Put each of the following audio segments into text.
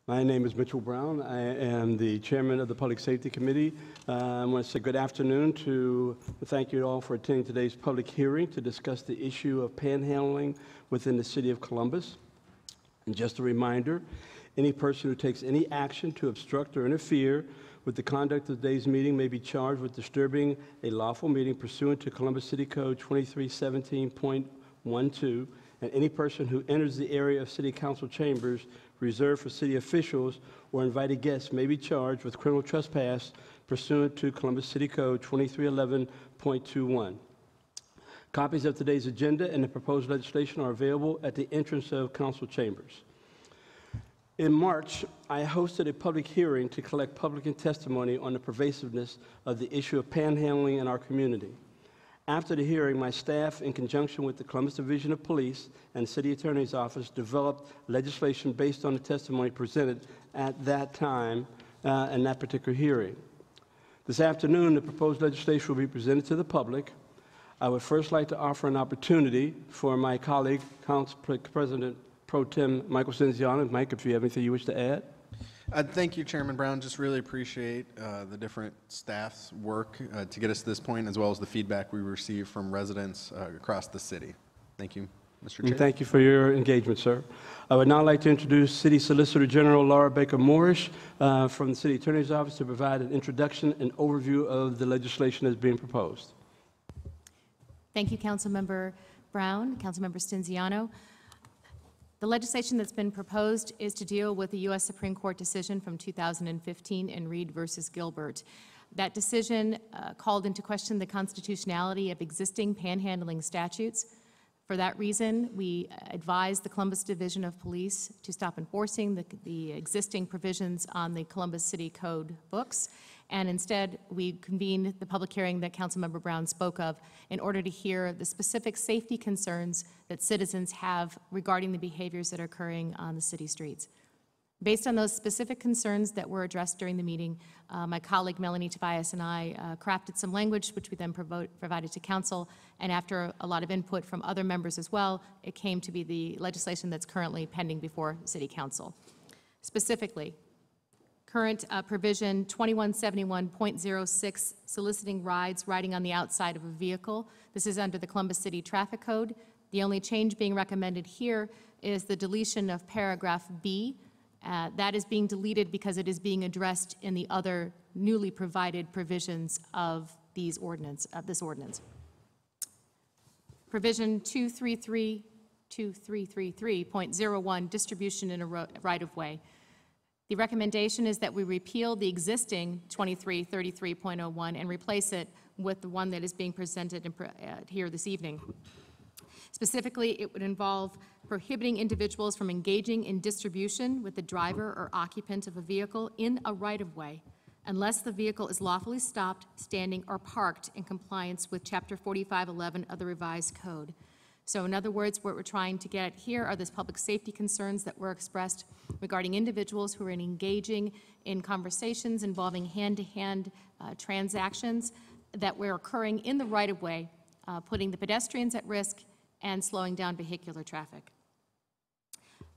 My name is Mitchell Brown. I am the chairman of the Public Safety Committee. I want to say good afternoon to thank you all for attending today's public hearing to discuss the issue of panhandling within the city of Columbus. And just a reminder, any person who takes any action to obstruct or interfere with the conduct of today's meeting may be charged with disturbing a lawful meeting pursuant to Columbus City Code 2317.12, and any person who enters the area of city council chambers reserved for city officials or invited guests may be charged with criminal trespass pursuant to Columbus City Code 2311.21. Copies of today's agenda and the proposed legislation are available at the entrance of council chambers. In March, I hosted a public hearing to collect public testimony on the pervasiveness of the issue of panhandling in our community. After the hearing, my staff, in conjunction with the Columbus Division of Police and City Attorney's Office, developed legislation based on the testimony presented at that time in that particular hearing. This afternoon, the proposed legislation will be presented to the public. I would first like to offer an opportunity for my colleague, Council President Pro Tem Michael Cinziano. Mike, if you have anything you wish to add. Thank you, Chairman Brown. Just really appreciate the different staff's work to get us to this point, as well as the feedback we received from residents across the city. Thank you, Mr. Chair. Thank you for your engagement, sir. I would now like to introduce City Solicitor General Laura Baker Morrish from the City Attorney's Office to provide an introduction and overview of the legislation that's being proposed. Thank you, Councilmember Brown, Councilmember Cinziano. The legislation that's been proposed is to deal with the U.S. Supreme Court decision from 2015 in Reed versus Gilbert. That decision called into question the constitutionality of existing panhandling statutes. For that reason, we advised the Columbus Division of Police to stop enforcing the existing provisions on the Columbus City Code books, and instead we convened the public hearing that Councilmember Brown spoke of in order to hear the specific safety concerns that citizens have regarding the behaviors that are occurring on the city streets. Based on those specific concerns that were addressed during the meeting, my colleague Melanie Tobias and I crafted some language which we then provided to council, and after a lot of input from other members as well, it came to be the legislation that's currently pending before City Council. Specifically, current provision 2171.06, soliciting rides riding on the outside of a vehicle. This is under the Columbus City Traffic Code. The only change being recommended here is the deletion of paragraph B. That is being deleted because it is being addressed in the other newly provided provisions of this ordinance. Provision 2333.01, distribution in a right-of-way. The recommendation is that we repeal the existing 2333.01 and replace it with the one that is being presented here this evening. Specifically, it would involve prohibiting individuals from engaging in distribution with the driver or occupant of a vehicle in a right-of-way unless the vehicle is lawfully stopped, standing, or parked in compliance with Chapter 4511 of the Revised Code. So in other words, what we're trying to get here are these public safety concerns that were expressed regarding individuals who are engaging in conversations involving hand-to-hand transactions that were occurring in the right-of-way, putting the pedestrians at risk and slowing down vehicular traffic.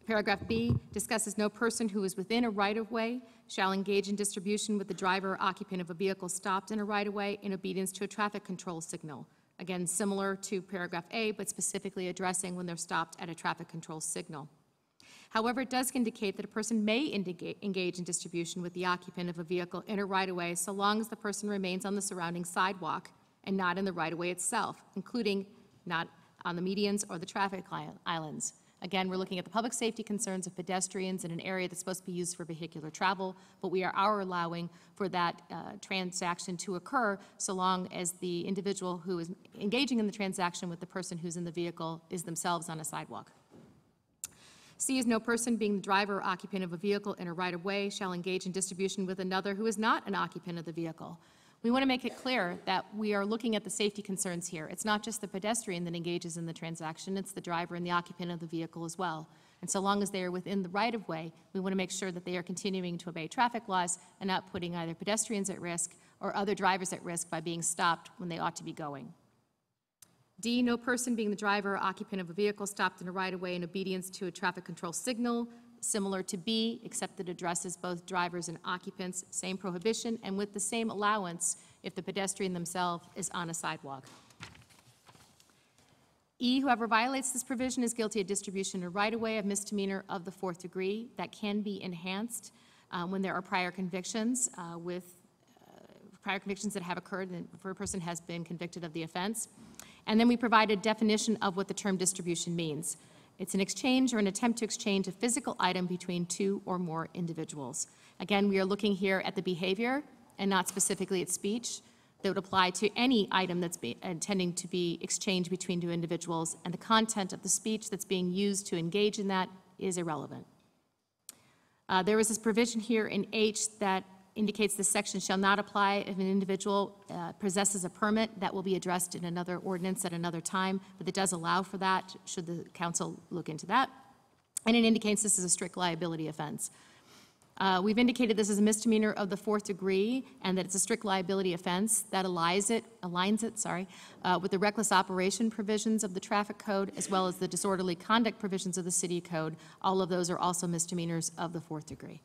Paragraph B discusses no person who is within a right-of-way shall engage in distribution with the driver or occupant of a vehicle stopped in a right-of-way in obedience to a traffic control signal. Again, similar to paragraph A, but specifically addressing when they're stopped at a traffic control signal. However, it does indicate that a person may engage in distribution with the occupant of a vehicle in a right-of-way so long as the person remains on the surrounding sidewalk and not in the right-of-way itself, including not on the medians or the traffic islands. Again, we're looking at the public safety concerns of pedestrians in an area that's supposed to be used for vehicular travel, but we are allowing for that transaction to occur so long as the individual who is engaging in the transaction with the person who's in the vehicle is themselves on a sidewalk. C is no person being the driver or occupant of a vehicle in a right-of-way shall engage in distribution with another who is not an occupant of the vehicle. We want to make it clear that we are looking at the safety concerns here. It's not just the pedestrian that engages in the transaction, it's the driver and the occupant of the vehicle as well. And so long as they are within the right-of-way, we want to make sure that they are continuing to obey traffic laws and not putting either pedestrians at risk or other drivers at risk by being stopped when they ought to be going. D, no person being the driver or occupant of a vehicle stopped in a right-of-way in obedience to a traffic control signal similar to B, except that it addresses both drivers and occupants, same prohibition, and with the same allowance if the pedestrian themselves is on a sidewalk. E, whoever violates this provision is guilty of distribution or right-of-way of misdemeanor of the 4th degree. That can be enhanced when there are prior convictions prior convictions that have occurred and if a person has been convicted of the offense. And then we provide a definition of what the term distribution means. It's an exchange or an attempt to exchange a physical item between two or more individuals. Again, we are looking here at the behavior and not specifically at speech. That would apply to any item that's intending to be exchanged between two individuals, and the content of the speech that's being used to engage in that is irrelevant. There is this provision here in H that indicates this section shall not apply if an individual possesses a permit. That will be addressed in another ordinance at another time, but it does allow for that, should the council look into that. And it indicates this is a strict liability offense. We've indicated this is a misdemeanor of the 4th degree and that it's a strict liability offense. That aligns it with the reckless operation provisions of the traffic code as well as the disorderly conduct provisions of the city code. All of those are also misdemeanors of the 4th degree.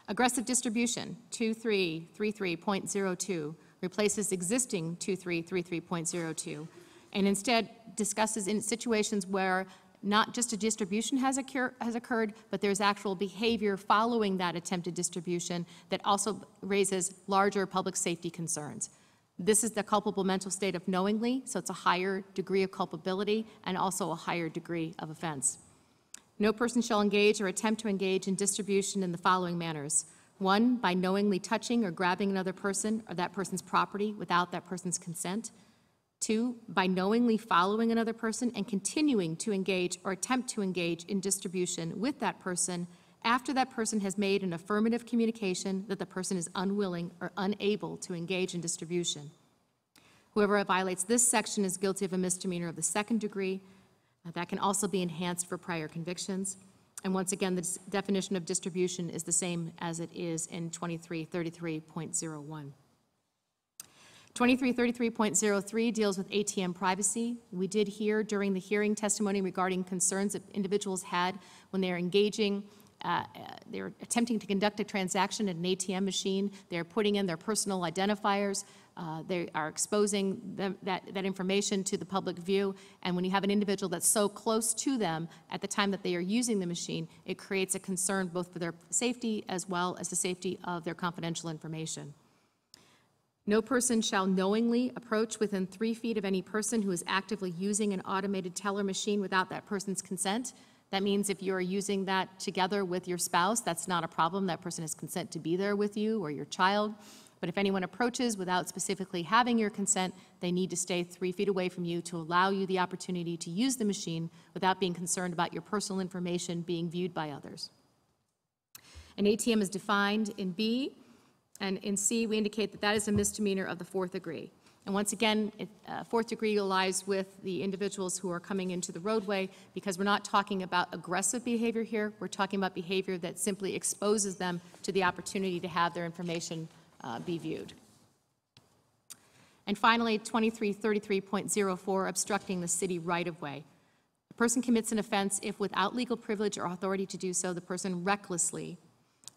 Aggressive distribution, 2333.02, replaces existing 2333.02 and instead discusses in situations where not just a distribution has occurred, but there's actual behavior following that attempted distribution that also raises larger public safety concerns. This is the culpable mental state of knowingly, so it's a higher degree of culpability and also a higher degree of offense. No person shall engage or attempt to engage in distribution in the following manners. 1, by knowingly touching or grabbing another person or that person's property without that person's consent. 2, by knowingly following another person and continuing to engage or attempt to engage in distribution with that person after that person has made an affirmative communication that the person is unwilling or unable to engage in distribution. Whoever violates this section is guilty of a misdemeanor of the 2nd degree. That can also be enhanced for prior convictions. And once again, the definition of distribution is the same as it is in 2333.01. 2333.03 deals with ATM privacy. We did hear during the hearing testimony regarding concerns that individuals had when they're engaging, they're attempting to conduct a transaction at an ATM machine. They're putting in their personal identifiers. They are exposing that information to the public view. And when you have an individual that's so close to them at the time that they are using the machine, it creates a concern both for their safety as well as the safety of their confidential information. No person shall knowingly approach within 3 feet of any person who is actively using an automated teller machine without that person's consent. That means if you're using that together with your spouse, that's not a problem. That person has consent to be there with you or your child. But if anyone approaches without specifically having your consent, they need to stay 3 feet away from you to allow you the opportunity to use the machine without being concerned about your personal information being viewed by others. An ATM is defined in B, and in C, we indicate that that is a misdemeanor of the 4th degree. And once again, 4th degree lies with the individuals who are coming into the roadway because we're not talking about aggressive behavior here. We're talking about behavior that simply exposes them to the opportunity to have their information be viewed. And finally, 2333.04, obstructing the city right-of-way. A person commits an offense if, without legal privilege or authority to do so, the person recklessly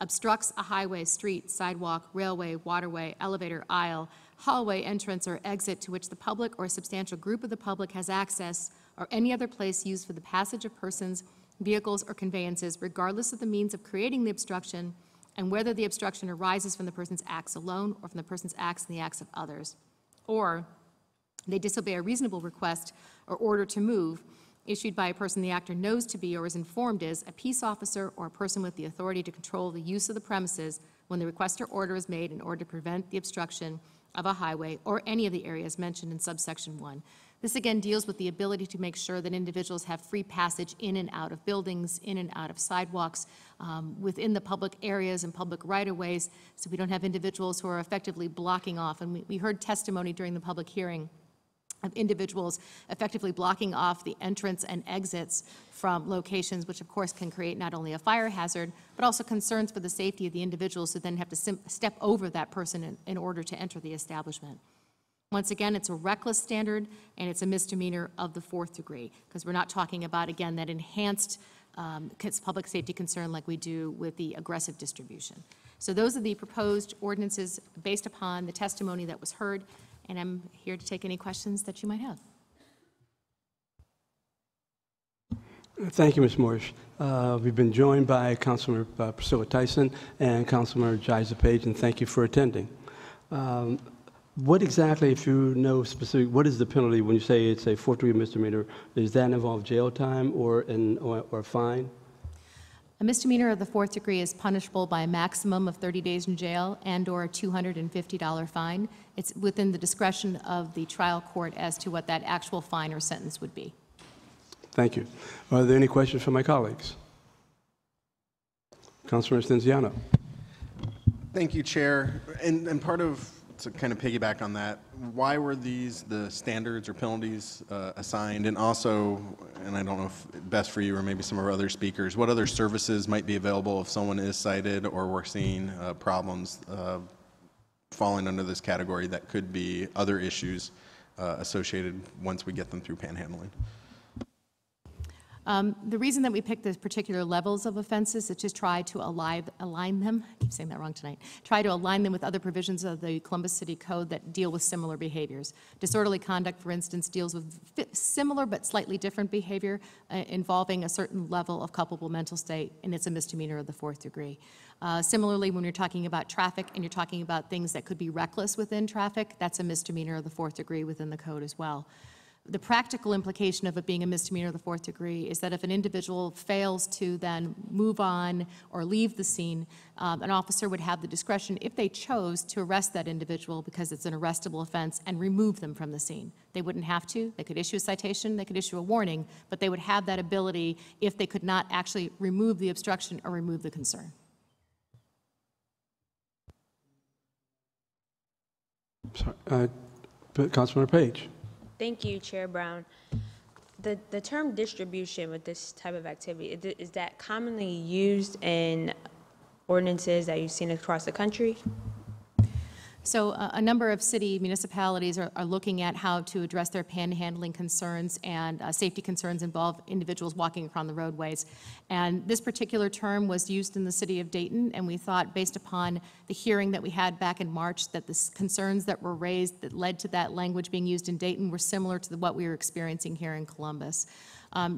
obstructs a highway, street, sidewalk, railway, waterway, elevator, aisle, hallway, entrance, or exit to which the public or a substantial group of the public has access, or any other place used for the passage of persons, vehicles, or conveyances, regardless of the means of creating the obstruction, and whether the obstruction arises from the person's acts alone or from the person's acts and the acts of others. Or they disobey a reasonable request or order to move issued by a person the actor knows to be or is informed is a peace officer or a person with the authority to control the use of the premises when the request or order is made in order to prevent the obstruction of a highway or any of the areas mentioned in subsection 1. This again deals with the ability to make sure that individuals have free passage in and out of buildings, in and out of sidewalks, within the public areas and public right-of-ways, so we don't have individuals who are effectively blocking off. And we heard testimony during the public hearing of individuals effectively blocking off the entrance and exits from locations, which of course can create not only a fire hazard, but also concerns for the safety of the individuals who then have to step over that person in order to enter the establishment. Once again, it's a reckless standard, and it's a misdemeanor of the 4th degree, because we're not talking about, again, that enhanced public safety concern like we do with the aggressive distribution. So those are the proposed ordinances based upon the testimony that was heard, and I'm here to take any questions that you might have. Thank you, Ms. Morris. We've been joined by Councilor Priscilla Tyson and Councilor Jiza Page, and thank you for attending. What exactly, if you know specific, what is the penalty when you say it's a fourth-degree misdemeanor? Does that involve jail time or a fine? A misdemeanor of the fourth degree is punishable by a maximum of 30 days in jail and/or a $250 fine. It's within the discretion of the trial court as to what that actual fine or sentence would be. Thank you. Are there any questions from my colleagues? Councilor Stenziano. Thank you, Chair. And part of, to kind of piggyback on that, why were the standards or penalties assigned? And also, and I don't know if best for you or maybe some of our other speakers, what other services might be available if someone is cited or we're seeing problems falling under this category that could be other issues associated once we get them through panhandling? The reason that we picked the particular levels of offenses is to try to align them, I keep saying that wrong tonight, try to align them with other provisions of the Columbus City Code that deal with similar behaviors. Disorderly conduct, for instance, deals with similar but slightly different behavior involving a certain level of culpable mental state, and it's a misdemeanor of the fourth degree. Similarly, when you're talking about traffic and you're talking about things that could be reckless within traffic, that's a misdemeanor of the fourth degree within the code as well. The practical implication of it being a misdemeanor of the fourth degree is that if an individual fails to then move on or leave the scene, an officer would have the discretion, if they chose, to arrest that individual because it's an arrestable offense and remove them from the scene. They wouldn't have to. They could issue a citation, they could issue a warning, but they would have that ability if they could not actually remove the obstruction or remove the concern. Sorry, Councilor Page. Thank you, Chair Brown. The term distribution with this type of activity, is that commonly used in ordinances that you've seen across the country? So a number of city municipalities are looking at how to address their panhandling concerns and safety concerns involve individuals walking around the roadways. And this particular term was used in the city of Dayton, and we thought, based upon the hearing that we had back in March, that the concerns that were raised that led to that language being used in Dayton were similar to what we were experiencing here in Columbus.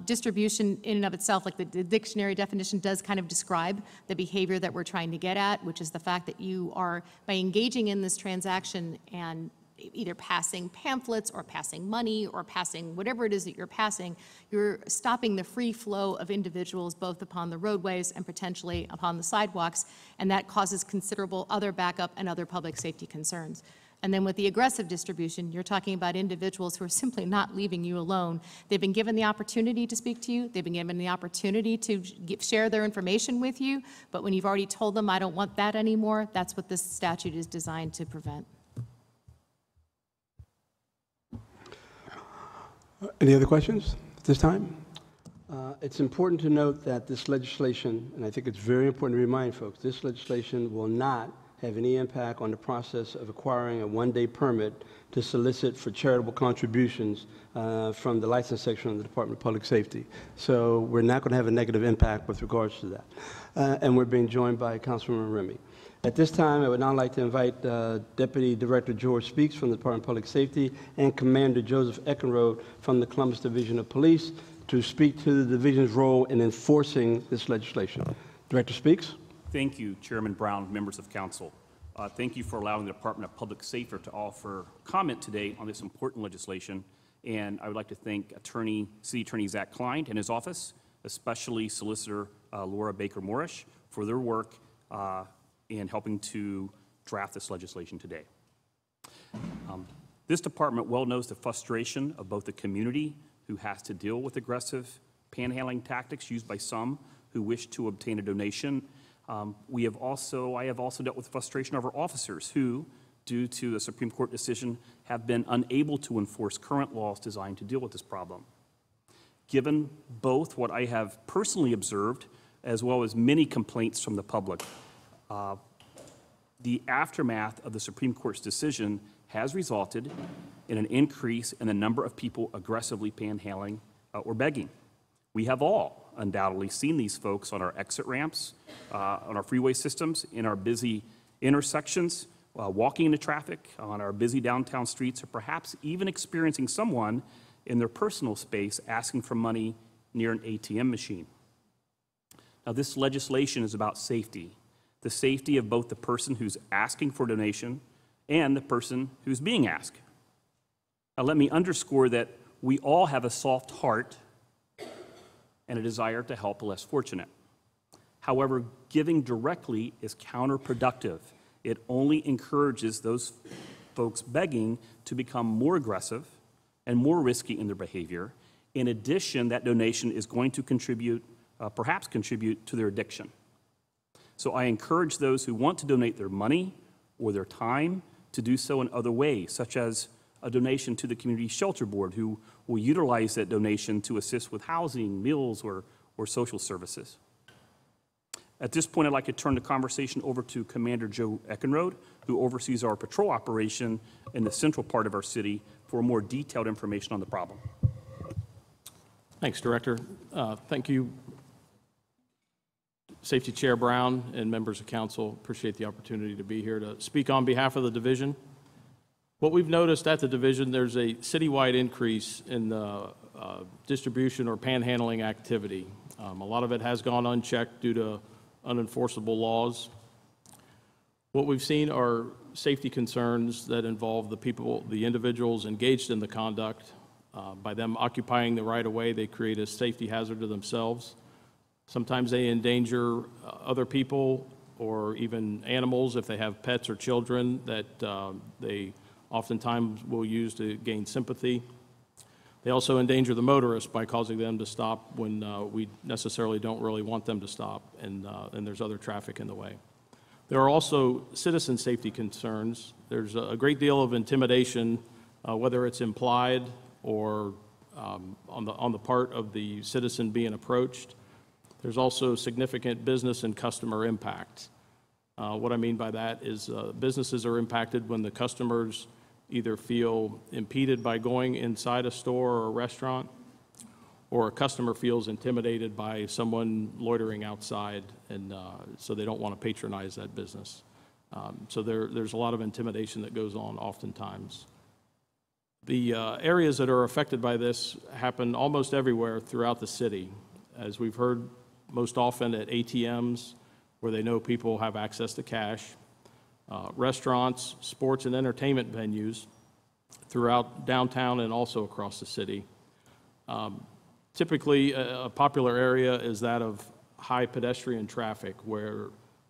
Distribution in and of itself, like the dictionary definition, does kind of describe the behavior that we're trying to get at, which is the fact that you are, by engaging in this transaction and either passing pamphlets or passing money or passing whatever it is that you're passing, you're stopping the free flow of individuals both upon the roadways and potentially upon the sidewalks, and that causes considerable other backup and other public safety concerns. And then with the aggressive distribution, you're talking about individuals who are simply not leaving you alone. They've been given the opportunity to speak to you. They've been given the opportunity to share their information with you. But when you've already told them, I don't want that anymore, that's what this statute is designed to prevent. Any other questions at this time? It's important to note that this legislation, and I think it's very important to remind folks, this legislation will not have any impact on the process of acquiring a one-day permit to solicit for charitable contributions from the license section of the Department of Public Safety. So we're not going to have a negative impact with regards to that. And we're being joined by Councilwoman Remy. At this time, I would now like to invite Deputy Director George Speaks from the Department of Public Safety and Commander Joseph Eckenrode from the Columbus Division of Police to speak to the division's role in enforcing this legislation. Director Speaks. Thank you, Chairman Brown, members of council. Thank you for allowing the Department of Public Safety to offer comment today on this important legislation. And I would like to thank City Attorney Zach Klein and his office, especially Solicitor Laura Baker-Morrish, for their work in helping to draft this legislation today. This department well knows the frustration of both the community who has to deal with aggressive panhandling tactics used by some who wish to obtain a donation. I have also dealt with the frustration of our officers who, due to the Supreme Court decision, have been unable to enforce current laws designed to deal with this problem. Given both what I have personally observed, as well as many complaints from the public, the aftermath of the Supreme Court's decision has resulted in an increase in the number of people aggressively panhandling or begging. We have all undoubtedly seen these folks on our exit ramps, on our freeway systems, in our busy intersections, walking into traffic, on our busy downtown streets, or perhaps even experiencing someone in their personal space asking for money near an ATM machine. Now, this legislation is about safety, the safety of both the person who's asking for a donation and the person who's being asked. Now, let me underscore that we all have a soft heart and a desire to help the less fortunate. However, giving directly is counterproductive. It only encourages those folks begging to become more aggressive and more risky in their behavior. In addition, that donation is going to contribute, perhaps contribute to their addiction. So I encourage those who want to donate their money or their time to do so in other ways, such as a donation to the Community Shelter Board, who will utilize that donation to assist with housing, meals, or social services. At this point, I'd like to turn the conversation over to Commander Joe Eckenrode, who oversees our patrol operation in the central part of our city, for more detailed information on the problem. Thanks, Director. Thank you, Safety Chair Brown and members of council. Appreciate the opportunity to be here to speak on behalf of the division. What we've noticed at the division, there's a citywide increase in the distribution or panhandling activity. A lot of it has gone unchecked due to unenforceable laws. What we've seen are safety concerns that involve the people, the individuals engaged in the conduct. By them occupying the right-of-way, they create a safety hazard to themselves. Sometimes they endanger other people or even animals if they have pets or children that they oftentimes will use to gain sympathy. They also endanger the motorist by causing them to stop when we necessarily don't really want them to stop, and there's other traffic in the way. There are also citizen safety concerns. There's a great deal of intimidation, whether it's implied or on the part of the citizen being approached. There's also significant business and customer impact. What I mean by that is businesses are impacted when the customers either feel impeded by going inside a store or a restaurant, or a customer feels intimidated by someone loitering outside, and so they don't want to patronize that business. So there's a lot of intimidation that goes on oftentimes. The areas that are affected by this happen almost everywhere throughout the city. As we've heard, most often at ATMs, where they know people have access to cash, restaurants, sports and entertainment venues throughout downtown and also across the city. Typically, a popular area is that of high pedestrian traffic, where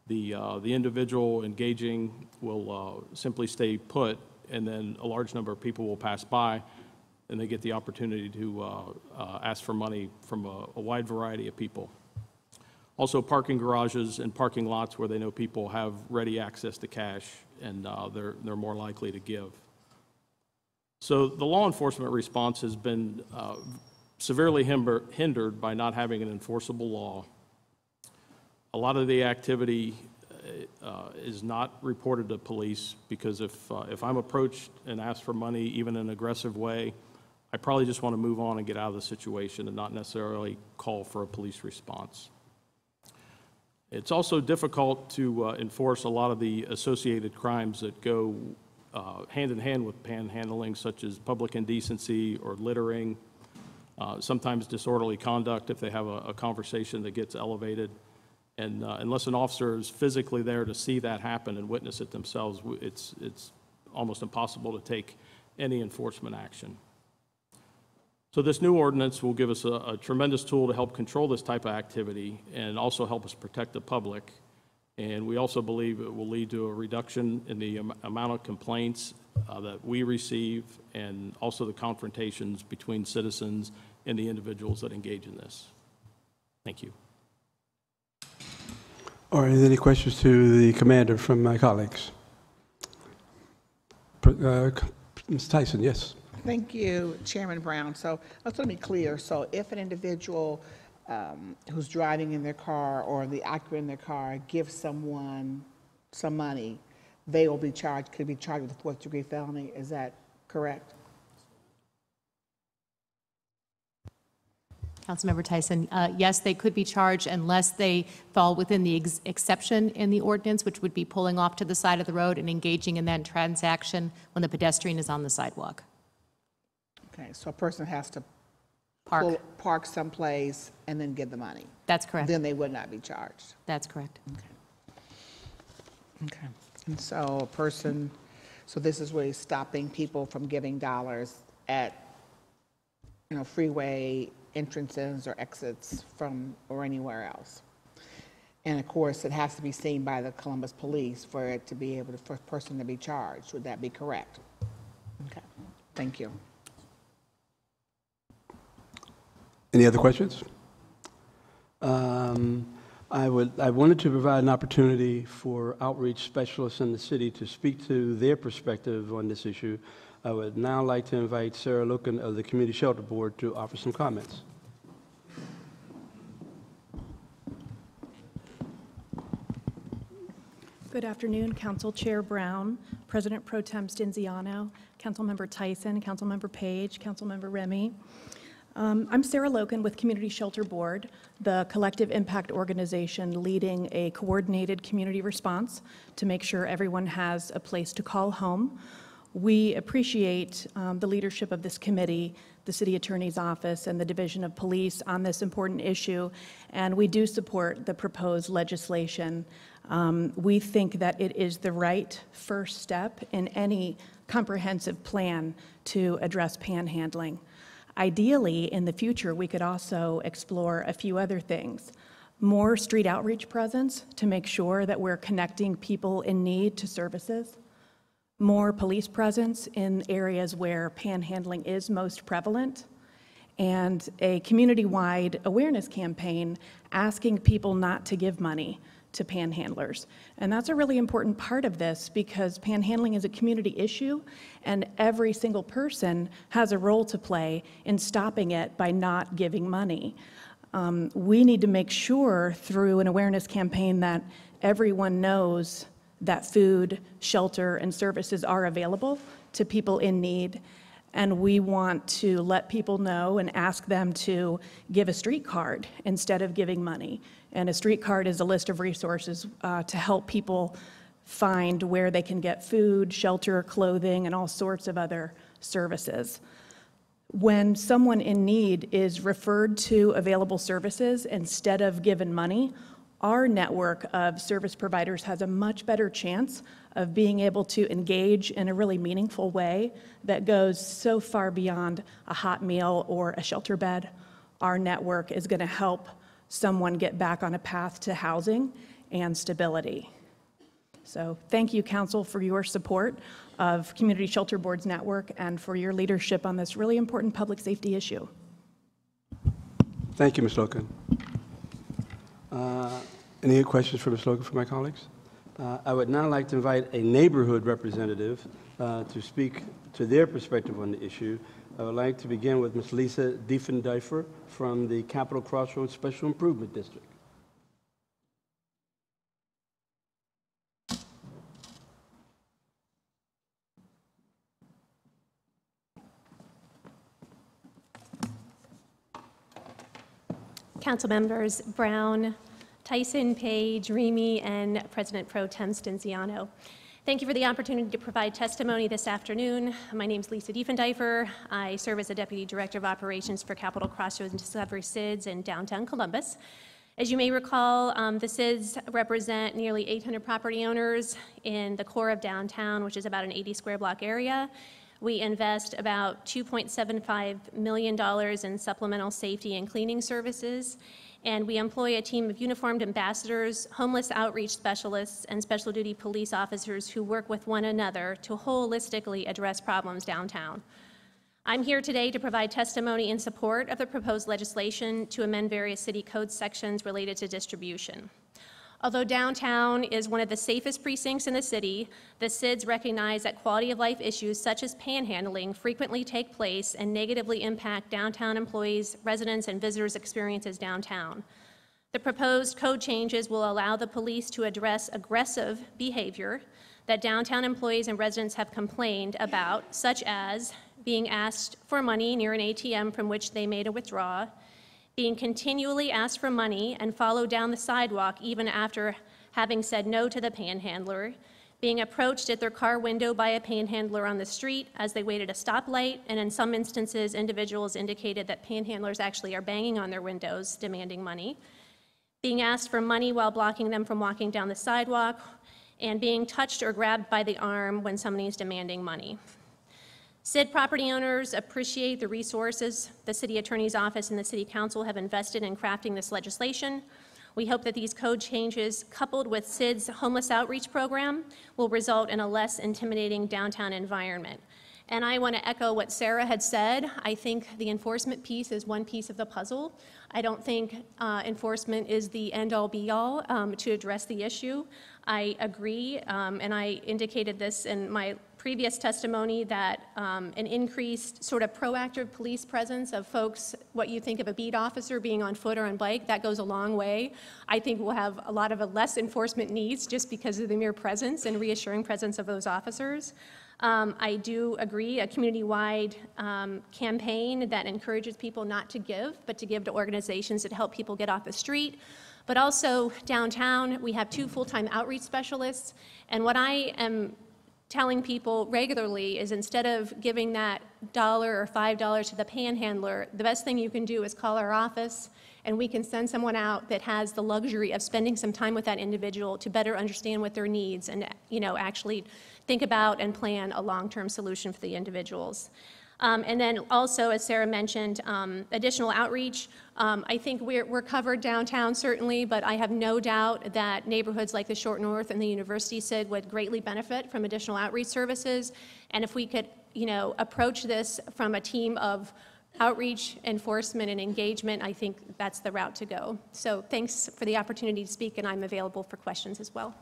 the individual engaging will simply stay put, and then a large number of people will pass by, and they get the opportunity to ask for money from a wide variety of people. Also, parking garages and parking lots where they know people have ready access to cash, and they're more likely to give. So the law enforcement response has been severely hindered by not having an enforceable law. A lot of the activity is not reported to police, because if I'm approached and asked for money, even in an aggressive way, I probably just want to move on and get out of the situation and not necessarily call for a police response. It's also difficult to enforce a lot of the associated crimes that go hand in hand with panhandling, such as public indecency or littering, sometimes disorderly conduct if they have a conversation that gets elevated. And unless an officer is physically there to see that happen and witness it themselves, it's almost impossible to take any enforcement action. So this new ordinance will give us a tremendous tool to help control this type of activity and also help us protect the public. And we also believe it will lead to a reduction in the amount of complaints that we receive, and also the confrontations between citizens and the individuals that engage in this. Thank you. All right, any questions to the commander from my colleagues? Ms. Tyson, yes. Thank you, Chairman Brown. So let's let me clear. So if an individual who's driving in their car, or the occupant in their car, gives someone some money, they will be charged, could be charged with a fourth-degree felony. Is that correct? Councilmember Tyson, yes, they could be charged unless they fall within the exception in the ordinance, which would be pulling off to the side of the road and engaging in that transaction when the pedestrian is on the sidewalk. Okay, so a person has to Park. park someplace and then give the money. That's correct. Then they would not be charged. That's correct. Okay. And so a person, so this is where he's stopping people from giving dollars at, freeway entrances or exits from, or anywhere else. And of course, it has to be seen by the Columbus Police for it to be able to, for a person to be charged. Would that be correct? Okay, thank you. Any other questions? I wanted to provide an opportunity for outreach specialists in the city to speak to their perspective on this issue. I would now like to invite Sarah Loken of the Community Shelter Board to offer some comments. Good afternoon, Council Chair Brown, President Pro Tem Stinziano, Councilmember Tyson, Councilmember Page, Councilmember Remy. I'm Sarah Loken with Community Shelter Board, the collective impact organization leading a coordinated community response to make sure everyone has a place to call home. We appreciate the leadership of this committee, the City Attorney's Office, and the Division of Police on this important issue, and we do support the proposed legislation. We think that it is the right first step in any comprehensive plan to address panhandling. Ideally, in the future, we could also explore a few other things. More street outreach presence to make sure that we're connecting people in need to services. More police presence in areas where panhandling is most prevalent. And a community-wide awareness campaign asking people not to give money to panhandlers. And that's a really important part of this because panhandling is a community issue and every single person has a role to play in stopping it by not giving money. We need to make sure through an awareness campaign that everyone knows that food, shelter, and services are available to people in need. And we want to let people know and ask them to give a street card instead of giving money. And a street card is a list of resources to help people find where they can get food, shelter, clothing, and all sorts of other services. When someone in need is referred to available services instead of given money, our network of service providers has a much better chance of being able to engage in a really meaningful way that goes so far beyond a hot meal or a shelter bed. Our network is going to help someone get back on a path to housing and stability. So thank you, Council, for your support of Community Shelter Board's network and for your leadership on this really important public safety issue. Thank you, Ms. Loken. Any questions for Ms. Loken from my colleagues? I would now like to invite a neighborhood representative to speak to their perspective on the issue. I would like to begin with Ms. Lisa Diefendorfer from the Capitol Crossroads Special Improvement District. Council members Brown, Tyson, Page, Remy, and President Pro Tem Stinziano. Thank you for the opportunity to provide testimony this afternoon. My name is Lisa Diefendorfer. I serve as the Deputy Director of Operations for Capitol Crossroads and Discovery SIDS in downtown Columbus. As you may recall, the SIDS represent nearly 800 property owners in the core of downtown, which is about an 80 square block area. We invest about $2.75 million in supplemental safety and cleaning services, and we employ a team of uniformed ambassadors, homeless outreach specialists, and special duty police officers who work with one another to holistically address problems downtown. I'm here today to provide testimony in support of the proposed legislation to amend various city code sections related to distribution. Although downtown is one of the safest precincts in the city, the SIDS recognize that quality of life issues such as panhandling frequently take place and negatively impact downtown employees, residents, and visitors' experiences downtown. The proposed code changes will allow the police to address aggressive behavior that downtown employees and residents have complained about, such as being asked for money near an ATM from which they made a withdrawal, being continually asked for money and followed down the sidewalk even after having said no to the panhandler, being approached at their car window by a panhandler on the street as they waited a stoplight, and in some instances, individuals indicated that panhandlers actually are banging on their windows demanding money, being asked for money while blocking them from walking down the sidewalk, and being touched or grabbed by the arm when somebody is demanding money. SID property owners appreciate the resources the City Attorney's Office and the City Council have invested in crafting this legislation. We hope that these code changes, coupled with SID's homeless outreach program, will result in a less intimidating downtown environment. And I want to echo what Sarah had said. I think the enforcement piece is one piece of the puzzle. I don't think enforcement is the end-all be-all to address the issue. I agree, and I indicated this in my previous testimony, that an increased sort of proactive police presence of folks, what you think of a beat officer being on foot or on bike, that goes a long way. I think we'll have a lot of less enforcement needs just because of the mere presence and reassuring presence of those officers. I do agree, a community-wide campaign that encourages people not to give, but to give to organizations that help people get off the street. But also downtown, we have 2 full-time outreach specialists, and what I am telling people regularly is, instead of giving that $1 or $5 to the panhandler, the best thing you can do is call our office, and we can send someone out that has the luxury of spending some time with that individual to better understand what their needs and, actually think about and plan a long-term solution for the individuals. And then also, as Sarah mentioned, additional outreach. I think we're covered downtown, certainly, but I have no doubt that neighborhoods like the Short North and the University SID would greatly benefit from additional outreach services. And if we could, approach this from a team of outreach, enforcement, and engagement, I think that's the route to go. So thanks for the opportunity to speak, and I'm available for questions as well.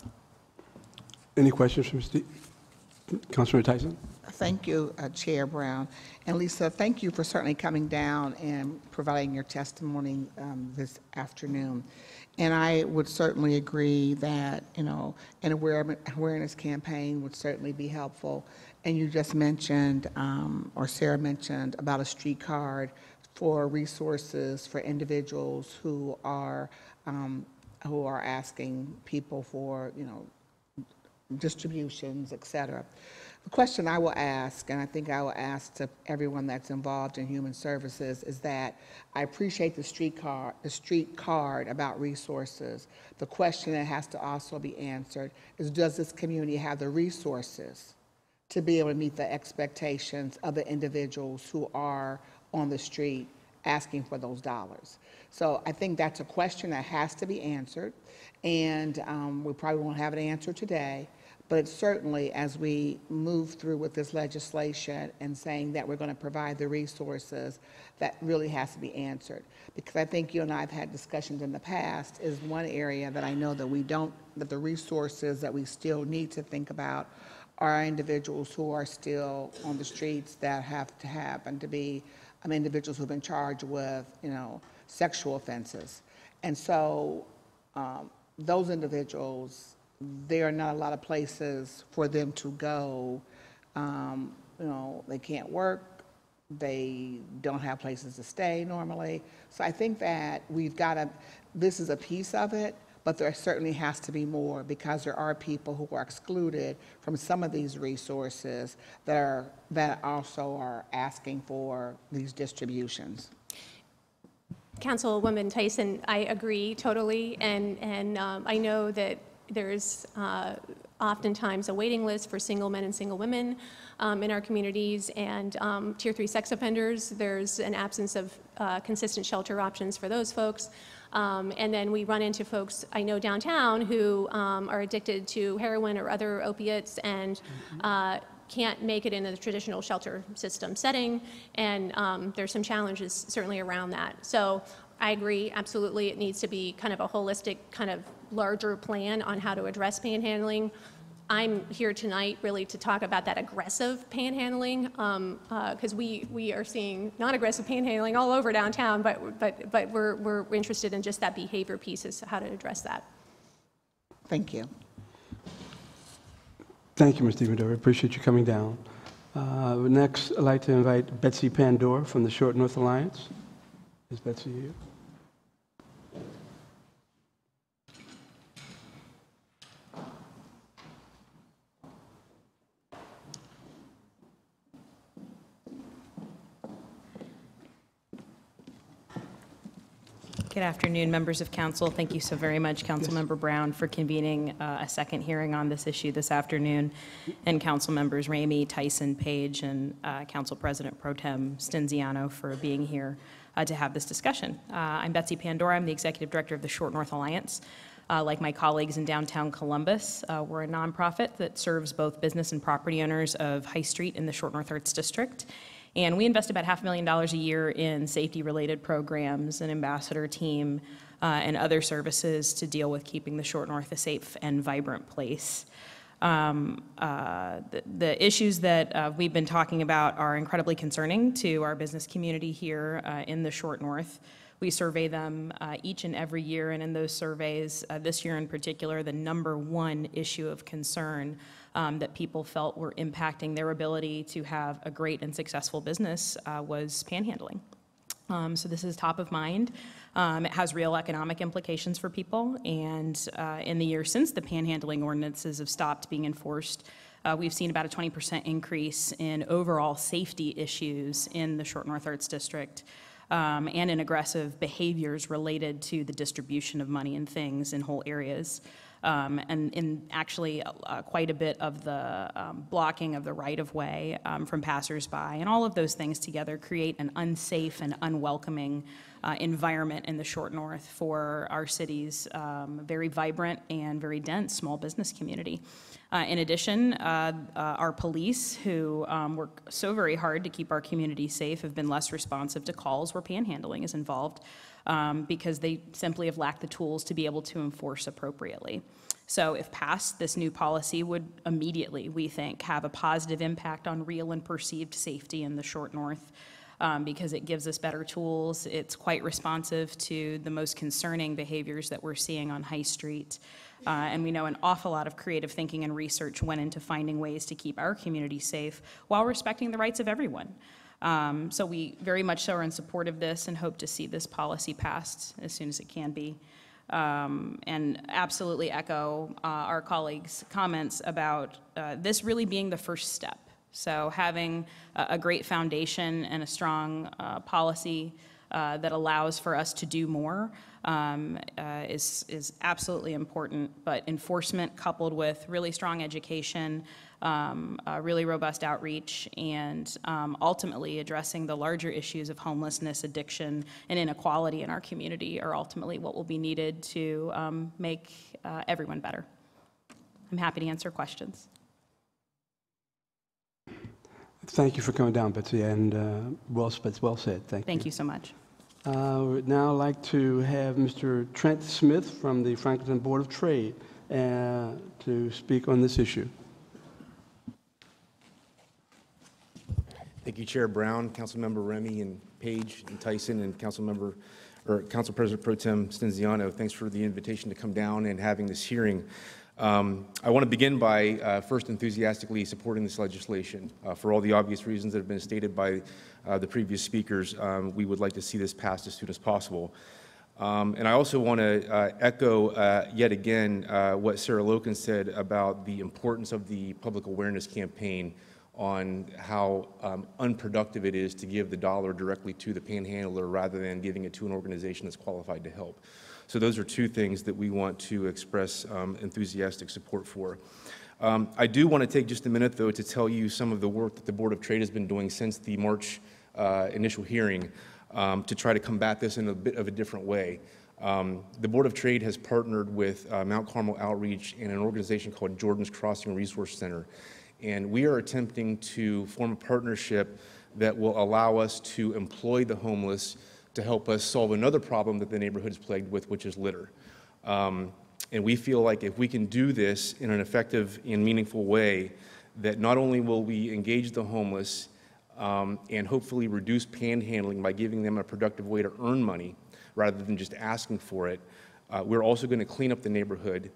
Any questions from Councilor Tyson? Thank you, Chair Brown. And Lisa, thank you for certainly coming down and providing your testimony this afternoon. And I would certainly agree that, an awareness campaign would certainly be helpful. And you just mentioned, or Sarah mentioned, about a street card for resources for individuals who are asking people for, distributions, et cetera. The question I will ask, and I think I will ask to everyone that's involved in human services, is that I appreciate the street card about resources. The question that has to also be answered is, does this community have the resources to be able to meet the expectations of the individuals who are on the street asking for those dollars? So I think that's a question that has to be answered, and we probably won't have an answer today. But it's certainly, as we move through with this legislation and saying that we're going to provide the resources, that really has to be answered. Because I think you and I have had discussions in the past, is one area that I know that that the resources that we still need to think about are individuals who are still on the streets that happen to be individuals who've been charged with, sexual offenses. And so those individuals, there are not a lot of places for them to go. They can't work. They don't have places to stay normally. So I think that this is a piece of it, but there certainly has to be more, because there are people who are excluded from some of these resources that also are asking for these distributions. Councilwoman Tyson, I agree totally, and I know that there's oftentimes a waiting list for single men and single women in our communities, and Tier 3 sex offenders. There's an absence of consistent shelter options for those folks. And then we run into folks, I know downtown, who are addicted to heroin or other opiates and can't make it into the traditional shelter system setting, and there's some challenges certainly around that. So I agree, absolutely, it needs to be kind of a holistic, kind of larger plan on how to address panhandling. I'm here tonight really to talk about that aggressive panhandling, because we are seeing non-aggressive panhandling all over downtown, but we're interested in just that behavior piece, as to how to address that. Thank you. Thank you, Ms. DiMedora. Appreciate you coming down. Next, I'd like to invite Betsy Pandora from the Short North Alliance. Is Betsy here? Good afternoon, members of council. Thank you so very much, Councilmember Brown, for convening a second hearing on this issue this afternoon, and Council members Ramey, Tyson, Page, and Council President Pro Tem Stenziano for being here to have this discussion. I'm Betsy Pandora. I'm the Executive Director of the Short North Alliance. Like my colleagues in downtown Columbus, we're a nonprofit that serves both business and property owners of High Street in the Short North Arts District. And we invest about $500,000 a year in safety-related programs, an ambassador team, and other services to deal with keeping the Short North a safe and vibrant place. The issues that we've been talking about are incredibly concerning to our business community here in the Short North. We survey them each and every year, and in those surveys, this year in particular, the #1 issue of concern that people felt were impacting their ability to have a great and successful business was panhandling. So this is top of mind. It has real economic implications for people, and in the years since the panhandling ordinances have stopped being enforced, we've seen about a 20% increase in overall safety issues in the Short North Arts District, and in aggressive behaviors related to the distribution of money and things in whole areas. And in actually quite a bit of the blocking of the right-of-way from passersby, and all of those things together create an unsafe and unwelcoming environment in the Short North for our city's very vibrant and very dense small business community. In addition, our police, who work so very hard to keep our community safe, have been less responsive to calls where panhandling is involved, because they simply have lacked the tools to be able to enforce appropriately. So if passed, this new policy would immediately, we think, have a positive impact on real and perceived safety in the Short North, because it gives us better tools. It's quite responsive to the most concerning behaviors that we're seeing on High Street. And we know an awful lot of creative thinking and research went into finding ways to keep our community safe while respecting the rights of everyone. So we very much so are in support of this and hope to see this policy passed as soon as it can be. And absolutely echo our colleagues' comments about this really being the first step. So having a great foundation and a strong policy that allows for us to do more is absolutely important, but enforcement coupled with really strong education, really robust outreach, and ultimately addressing the larger issues of homelessness, addiction, and inequality in our community are ultimately what will be needed to make everyone better. I'm happy to answer questions. Thank you for coming down, Betsy, and well said. Thank you. Thank you so much. Would now like to have Mr. Trent Smith from the Franklin Board of Trade to speak on this issue. Thank you, Chair Brown, Councilmember Remy, and Page, and Tyson, and Council President Pro Tem Stenziano. Thanks for the invitation to come down and having this hearing. I want to begin by first enthusiastically supporting this legislation. For all the obvious reasons that have been stated by the previous speakers, we would like to see this passed as soon as possible. And I also want to echo yet again what Sarah Loken said about the importance of the public awareness campaign on how unproductive it is to give the dollar directly to the panhandler rather than giving it to an organization that's qualified to help. So those are two things that we want to express enthusiastic support for. I do want to take just a minute, though, to tell you some of the work that the Board of Trade has been doing since the March initial hearing to try to combat this in a bit of a different way. The Board of Trade has partnered with Mount Carmel Outreach and an organization called Jordan's Crossing Resource Center. And we are attempting to form a partnership that will allow us to employ the homeless to help us solve another problem that the neighborhood is plagued with, which is litter. And we feel like if we can do this in an effective and meaningful way, that not only will we engage the homeless and hopefully reduce panhandling by giving them a productive way to earn money rather than just asking for it, we're also going to clean up the neighborhood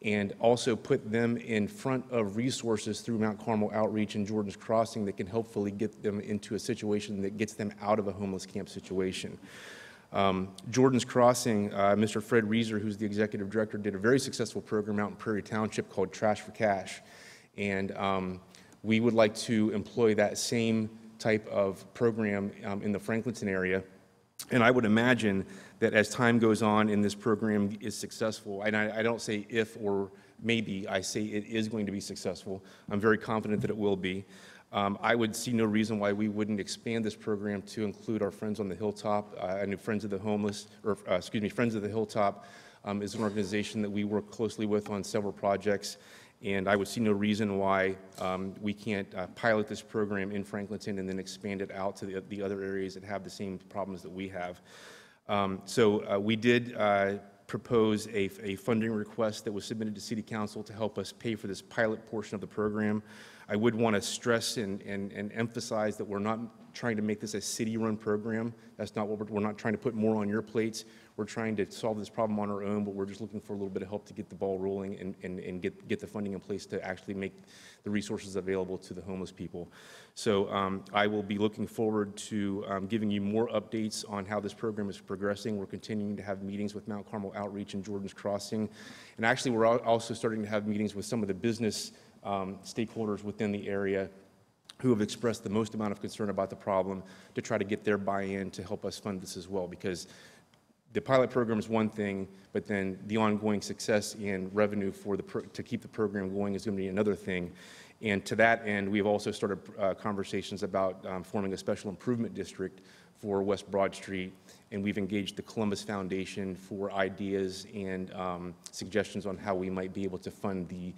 and also put them in front of resources through Mount Carmel Outreach and Jordan's Crossing that can hopefully get them into a situation that gets them out of a homeless camp situation. Jordan's Crossing, Mr. Fred Reeser, who's the executive director, did a very successful program out in Prairie Township called Trash for Cash. And we would like to employ that same type of program in the Franklinton area And I would imagine that as time goes on and this program is successful, and I don't say if or maybe, I say it is going to be successful. I'm very confident that it will be. I would see no reason why we wouldn't expand this program to include our Friends on the Hilltop. I know Friends of the Homeless, or excuse me, Friends of the Hilltop is an organization that we work closely with on several projects. And I would see no reason why we can't pilot this program in Franklinton and then expand it out to the other areas that have the same problems that we have. So we did propose a funding request that was submitted to City Council to help us pay for this pilot portion of the program. I would want to stress and emphasize that we're not trying to make this a city-run program. That's not what we're not trying to put more on your plates. We're trying to solve this problem on our own, but we're just looking for a little bit of help to get the ball rolling and get the funding in place to actually make the resources available to the homeless people. So I will be looking forward to giving you more updates on how this program is progressing. We're continuing to have meetings with Mount Carmel Outreach and Jordan's Crossing. And actually, we're also starting to have meetings with some of the business stakeholders within the area who have expressed the most amount of concern about the problem to try to get their buy-in to help us fund this as well, because the pilot program is one thing, but then the ongoing success and revenue for to keep the program going is going to be another thing. And to that end, we've also started conversations about forming a special improvement district for West Broad Street, and we've engaged the Columbus Foundation for ideas and suggestions on how we might be able to fund the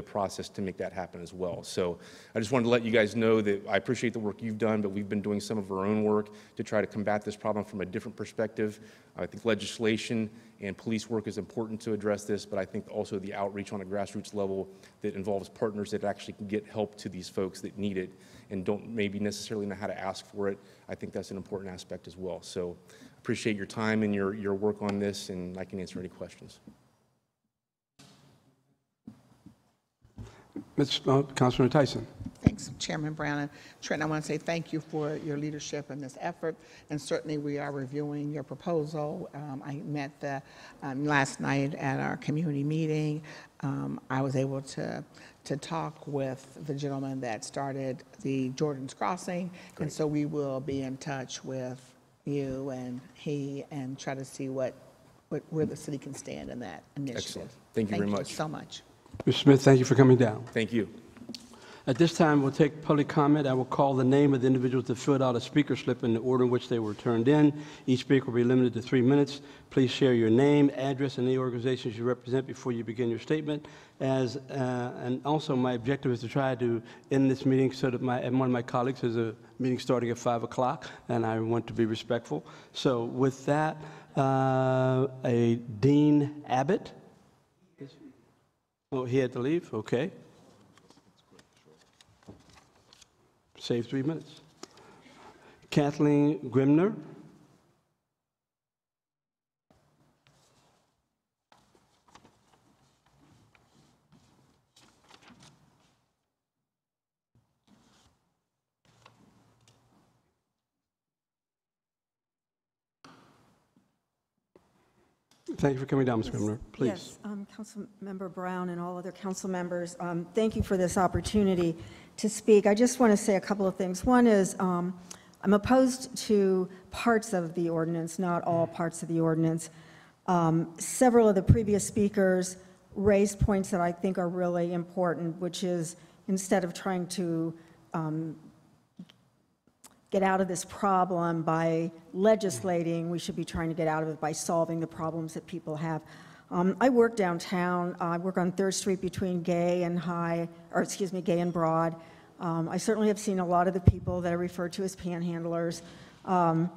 process to make that happen as well. So I just wanted to let you guys know that I appreciate the work you've done, but we've been doing some of our own work to try to combat this problem from a different perspective. I think legislation and police work is important to address this, but I think also the outreach on a grassroots level that involves partners that actually can get help to these folks that need it and don't maybe necessarily know how to ask for it. I think that's an important aspect as well. So appreciate your time and your work on this, and I can answer any questions. Councilman Tyson. Thanks, Chairman Brown. And Trent, I want to say thank you for your leadership in this effort, and certainly we are reviewing your proposal. I met last night at our community meeting. I was able to talk with the gentleman that started the Jordan's Crossing. Great. And so we will be in touch with you and he and try to see where the city can stand in that initiative. Excellent. Thank you very much. Thank you so much. Mr. Smith, thank you for coming down. Thank you. At this time, we'll take public comment. I will call the name of the individuals that filled out a speaker slip in the order in which they were turned in. Each speaker will be limited to 3 minutes. Please share your name, address, and the organizations you represent before you begin your statement. And also, my objective is to try to end this meeting so that one of my colleagues has a meeting starting at 5 o'clock, and I want to be respectful. So with that, a Dean Abbott. Oh, he had to leave? Okay. Save 3 minutes. Kathleen Grimner. Thank you for coming down, Ms. Grimner. Please. Yes, Councilmember Brown and all other council members, thank you for this opportunity to speak. I just want to say a couple of things. One is I'm opposed to parts of the ordinance, not all parts of the ordinance. Several of the previous speakers raised points that I think are really important, which is instead of trying to get out of this problem by legislating, we should be trying to get out of it by solving the problems that people have. I work downtown. I work on 3rd Street between Gay and Gay and Broad. I certainly have seen a lot of the people that are referred to as panhandlers. And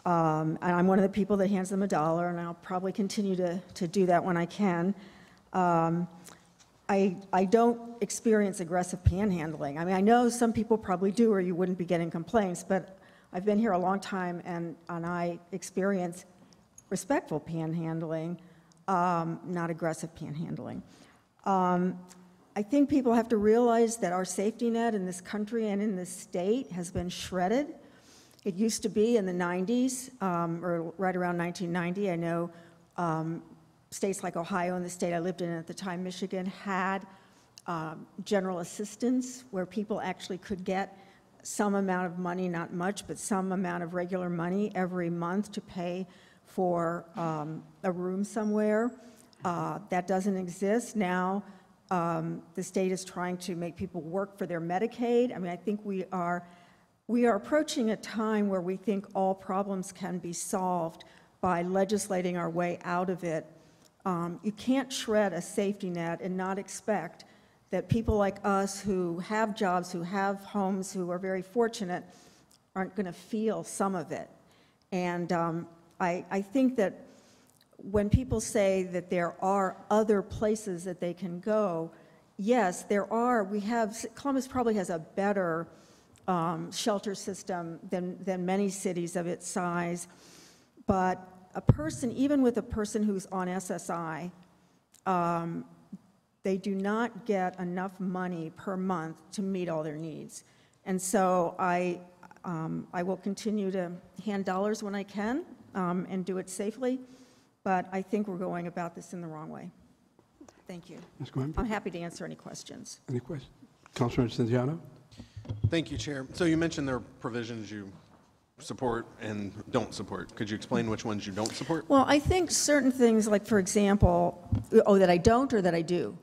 I'm one of the people that hands them $1, and I'll probably continue to do that when I can. I don't experience aggressive panhandling. I mean, I know some people probably do, or you wouldn't be getting complaints, but I've been here a long time, and I experience respectful panhandling, not aggressive panhandling. I think people have to realize that our safety net in this country and in this state has been shredded. It used to be in the 90s, or right around 1990. I know states like Ohio and the state I lived in at the time, Michigan, had general assistance where people actually could get some amount of money, not much, but some amount of regular money every month to pay for a room somewhere. That doesn't exist. Now, the state is trying to make people work for their Medicaid. I mean, I think we are approaching a time where we think all problems can be solved by legislating our way out of it. You can't shred a safety net and not expect that people like us who have jobs, who have homes, who are very fortunate, aren't going to feel some of it. And I think that when people say that there are other places that they can go, yes, there are. Columbus probably has a better shelter system than many cities of its size, but a person, even with a person who's on SSI, they do not get enough money per month to meet all their needs. And so I will continue to hand dollars when I can and do it safely, but I think we're going about this in the wrong way. Thank you. Ms. Glenn? I'm happy to answer any questions. Any questions? Councilmember Stenziano? Thank you, Chair. So you mentioned there are provisions you support and don't support. Could you explain which ones you don't support? Well, I think certain things, like, for example, that I don't or that I do?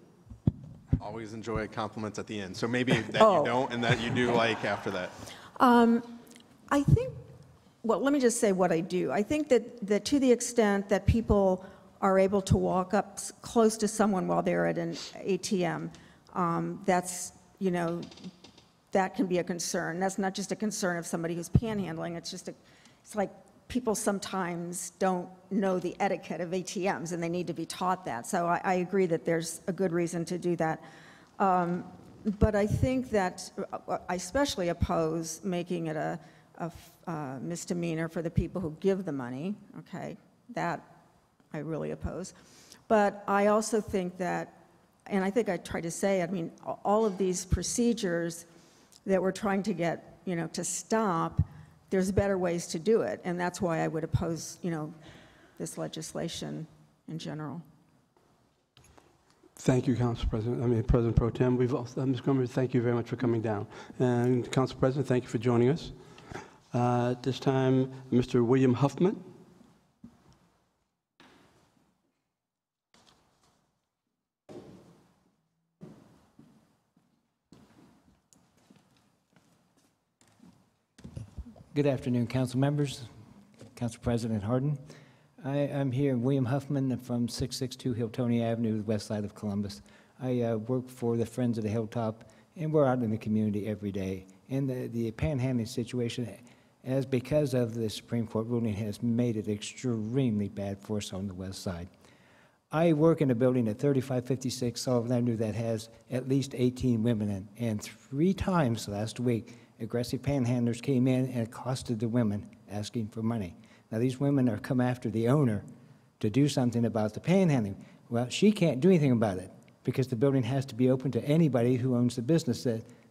Always enjoy compliments at the end. So maybe that Oh. you don't and that you do like after that. I think, well, let me just say what I do. I think that to the extent that people are able to walk up close to someone while they're at an ATM, that's, that can be a concern. That's not just a concern of somebody who's panhandling. It's like people sometimes don't know the etiquette of ATMs, and they need to be taught that. So I agree that there's a good reason to do that. But I think that I especially oppose making it a misdemeanor for the people who give the money, okay? That I really oppose. But I also think that, and I think I tried to say, I mean, all of these procedures that we're trying to get, to stop, there's better ways to do it, and that's why I would oppose, this legislation in general. Thank you, President Pro Tem. Ms. Gomez, thank you very much for coming down. And Council President, thank you for joining us. At this time, Mr. William Huffman. Good afternoon, council members, Council President Hardin. I'm here, William Huffman from 662 Hiltonia Avenue, the west side of Columbus. I work for the Friends of the Hilltop, and we're out in the community every day. And the panhandling situation, because of the Supreme Court ruling, has made it extremely bad for us on the west side. I work in a building at 3556 Sullivan Avenue that has at least 18 women in, and 3 times last week, aggressive panhandlers came in and accosted the women asking for money. Now, these women are come after the owner to do something about the panhandling. Well, she can't do anything about it because the building has to be open to anybody who owns the business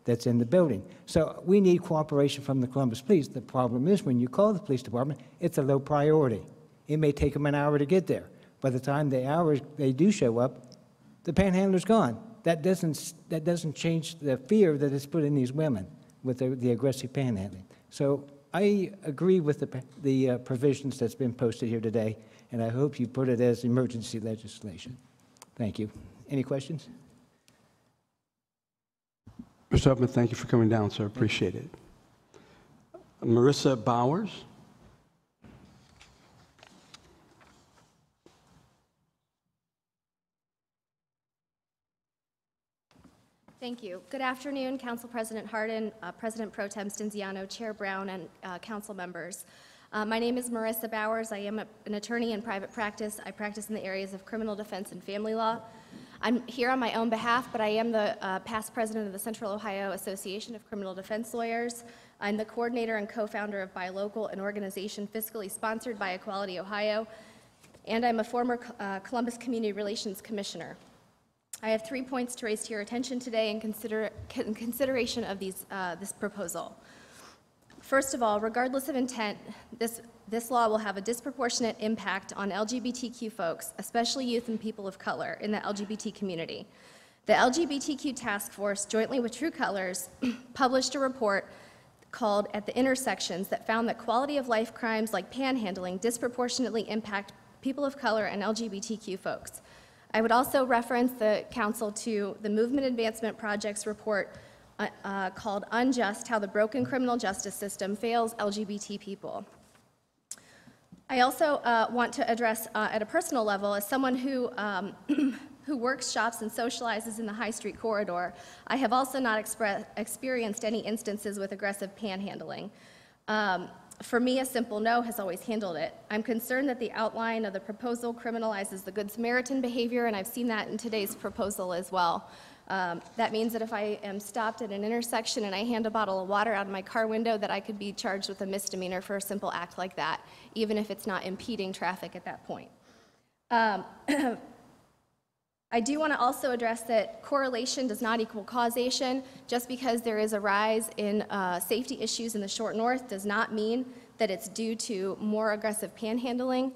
that's in the building. So we need cooperation from the Columbus Police. The problem is when you call the police department, it's a low priority. It may take them an hour to get there. By the time they do show up, the panhandler's gone. That doesn't change the fear that is put in these women with the aggressive panhandling. So I agree with the provisions that's been posted here today, and I hope you put it as emergency legislation. Thank you. Any questions? Mr. Huffman, thank you for coming down, sir. Appreciate it. Marissa Bowers. Thank you. Good afternoon, Council President Hardin, President Pro Tem Stenziano, Chair Brown, and council members. My name is Marissa Bowers. I am an attorney in private practice. I practice in the areas of criminal defense and family law. I'm here on my own behalf, but I am the past president of the Central Ohio Association of Criminal Defense Lawyers. I'm the coordinator and co-founder of Buy Local, an organization fiscally sponsored by Equality Ohio, and I'm a former Columbus Community Relations Commissioner. I have 3 points to raise to your attention today in consideration of this proposal. First of all, regardless of intent, this law will have a disproportionate impact on LGBTQ folks, especially youth and people of color in the LGBT community. The LGBTQ Task Force, jointly with True Colors, published a report called At the Intersections that found that quality of life crimes like panhandling disproportionately impact people of color and LGBTQ folks. I would also reference the council to the Movement Advancement Project's report called Unjust: How the Broken Criminal Justice System Fails LGBT People. I also want to address at a personal level, as someone who who works, shops, and socializes in the High Street corridor, I have also not experienced any instances with aggressive panhandling. For me, a simple no has always handled it. I'm concerned that the outline of the proposal criminalizes the Good Samaritan behavior, and I've seen that in today's proposal as well. That means that if I am stopped at an intersection and I hand a bottle of water out of my car window, that I could be charged with a misdemeanor for a simple act like that, even if it's not impeding traffic at that point. I do want to also address that correlation does not equal causation. Just because there is a rise in safety issues in the short north does not mean that it's due to more aggressive panhandling.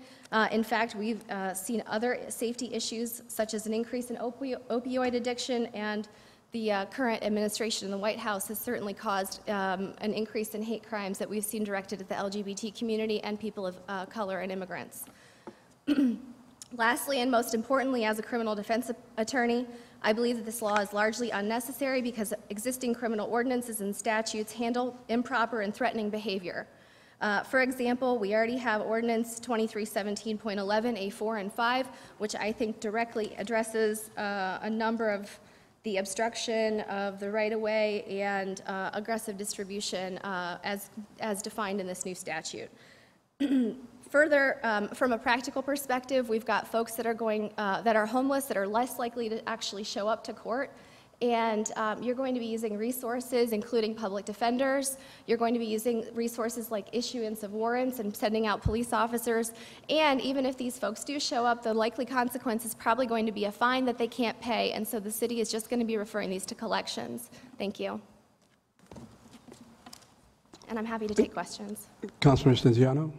In fact, we've seen other safety issues, such as an increase in opioid addiction, and the current administration in the White House has certainly caused an increase in hate crimes that we've seen directed at the LGBT community and people of color and immigrants. Lastly, and most importantly, as a criminal defense attorney, I believe that this law is largely unnecessary because existing criminal ordinances and statutes handle improper and threatening behavior. For example, we already have Ordinance 2317.11, A4 and 5, which I think directly addresses a number of the obstruction of the right-of-way and aggressive distribution as defined in this new statute. Further, from a practical perspective, we've got folks that are homeless that are less likely to actually show up to court. And you're going to be using resources, including public defenders. You're going to be using resources like issuance of warrants and sending out police officers. And even if these folks do show up, the likely consequence is probably going to be a fine that they can't pay. And so the city is just going to be referring these to collections. Thank you. And I'm happy to take questions. Councilman Stenziano.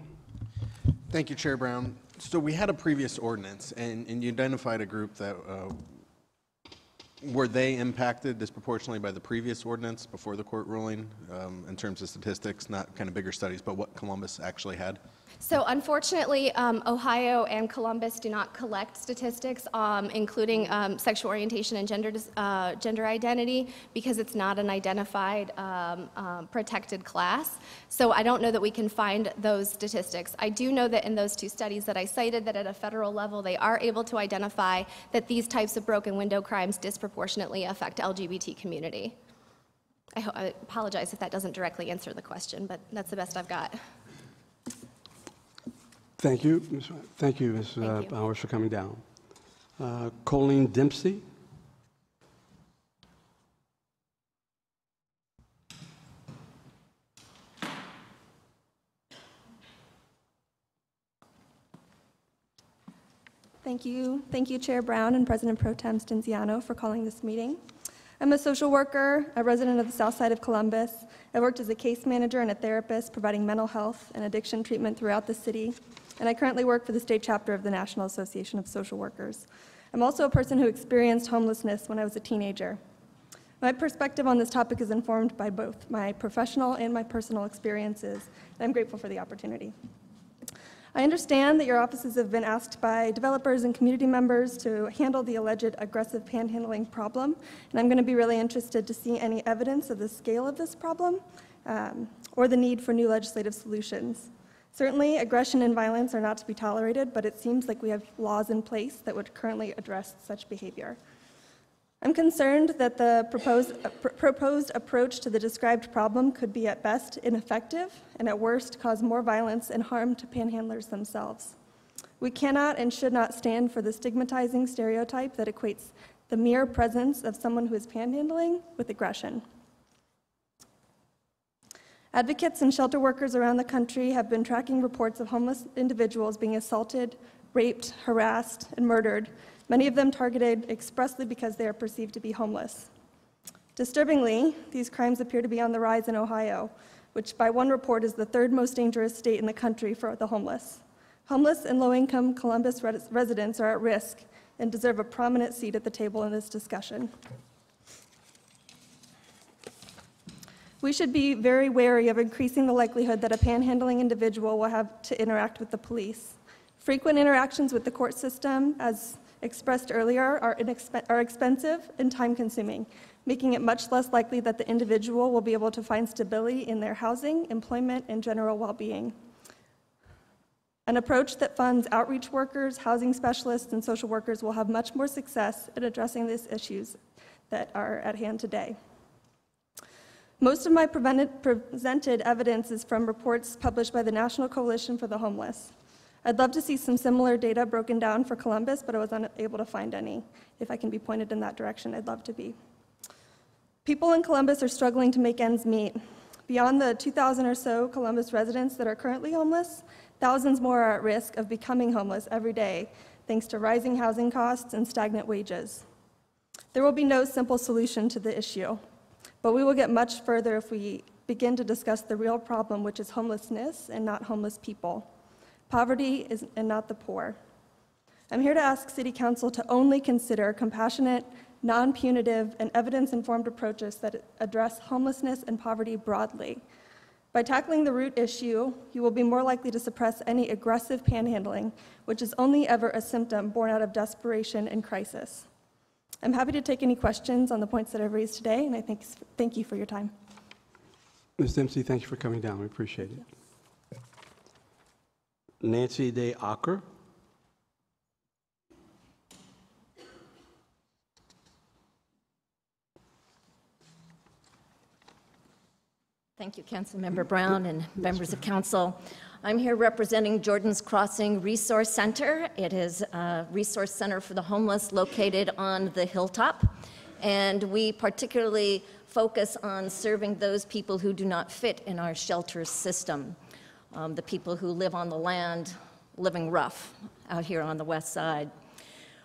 Thank you, Chair Brown. So we had a previous ordinance, and you identified a group that were they impacted disproportionately by the previous ordinance before the court ruling in terms of statistics, not kind of bigger studies, but what Columbus actually had? So unfortunately, Ohio and Columbus do not collect statistics, including sexual orientation and gender identity, because it's not an identified protected class. So I don't know that we can find those statistics. I do know that in those two studies that I cited, that at a federal level, they are able to identify that these types of broken window crimes disproportionately affect LGBT community. I apologize if that doesn't directly answer the question, but that's the best I've got. Thank you, Ms. Bowers, for coming down. Colleen Dempsey. Thank you, Chair Brown and President Pro Tem Stenziano, for calling this meeting. I'm a social worker, a resident of the south side of Columbus. I worked as a case manager and a therapist providing mental health and addiction treatment throughout the city, and I currently work for the state chapter of the National Association of Social Workers. I'm also a person who experienced homelessness when I was a teenager. My perspective on this topic is informed by both my professional and my personal experiences, and I'm grateful for the opportunity. I understand that your offices have been asked by developers and community members to handle the alleged aggressive panhandling problem, and I'm going to be really interested to see any evidence of the scale of this problem or the need for new legislative solutions. Certainly, aggression and violence are not to be tolerated, but it seems like we have laws in place that would currently address such behavior. I'm concerned that the proposed approach to the described problem could be at best ineffective and at worst cause more violence and harm to panhandlers themselves. We cannot and should not stand for the stigmatizing stereotype that equates the mere presence of someone who is panhandling with aggression. Advocates and shelter workers around the country have been tracking reports of homeless individuals being assaulted, raped, harassed, and murdered, many of them targeted expressly because they are perceived to be homeless. Disturbingly, these crimes appear to be on the rise in Ohio, which by one report is the third most dangerous state in the country for the homeless. Homeless and low-income Columbus residents are at risk and deserve a prominent seat at the table in this discussion. We should be very wary of increasing the likelihood that a panhandling individual will have to interact with the police. Frequent interactions with the court system, as expressed earlier, are expensive and time-consuming, making it much less likely that the individual will be able to find stability in their housing, employment, and general well-being. An approach that funds outreach workers, housing specialists, and social workers will have much more success in addressing these issues that are at hand today. Most of my presented evidence is from reports published by the National Coalition for the Homeless. I'd love to see some similar data broken down for Columbus, but I was unable to find any. If I can be pointed in that direction, I'd love to be. People in Columbus are struggling to make ends meet. Beyond the 2,000 or so Columbus residents that are currently homeless, thousands more are at risk of becoming homeless every day, thanks to rising housing costs and stagnant wages. There will be no simple solution to the issue, but we will get much further if we begin to discuss the real problem, which is homelessness and not homeless people. Poverty and not the poor. I'm here to ask City Council to only consider compassionate, non-punitive, and evidence-informed approaches that address homelessness and poverty broadly. By tackling the root issue, you will be more likely to suppress any aggressive panhandling, which is only ever a symptom born out of desperation and crisis. I'm happy to take any questions on the points that I've raised today, and I thank you for your time. Ms. Dempsey, thank you for coming down. We appreciate it. Nancy Day Ocker. Thank you, Councilmember Brown and members of council. I'm here representing Jordan's Crossing Resource Center. It is a resource center for the homeless located on the hilltop, and we particularly focus on serving those people who do not fit in our shelter system, the people who live on the land, living rough out here on the west side.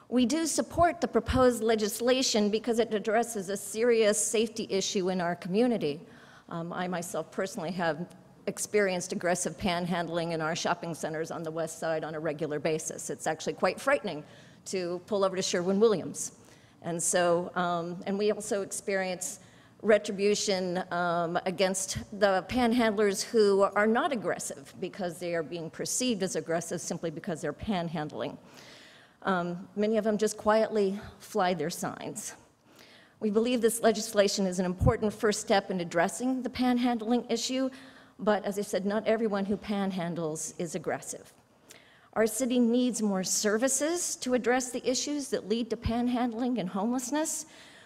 We do support the proposed legislation because it addresses a serious safety issue in our community. I myself personally have experienced aggressive panhandling in our shopping centers on the west side on a regular basis. It's actually quite frightening to pull over to Sherwin-Williams. And so, and we also experience retribution against the panhandlers who are not aggressive because they are being perceived as aggressive simply because they're panhandling. Many of them just quietly fly their signs. We believe this legislation is an important first step in addressing the panhandling issue, but as I said, not everyone who panhandles is aggressive. Our city needs more services to address the issues that lead to panhandling and homelessness,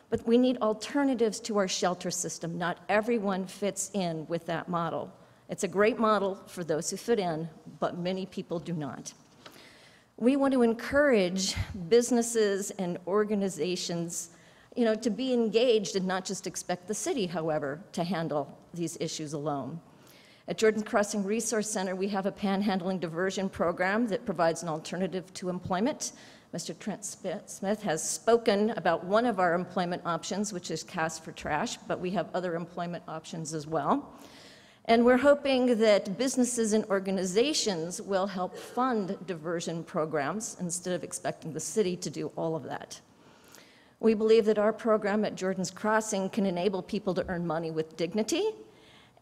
but we need alternatives to our shelter system. Not everyone fits in with that model. It's a great model for those who fit in, but many people do not. We want to encourage businesses and organizations to be engaged and not just expect the city, however, to handle these issues alone. At Jordan's Crossing Resource Center, we have a panhandling diversion program that provides an alternative to employment. Mr. Trent Smith has spoken about one of our employment options, which is Cast for Trash, but we have other employment options as well. And we're hoping that businesses and organizations will help fund diversion programs instead of expecting the city to do all of that. We believe that our program at Jordan's Crossing can enable people to earn money with dignity,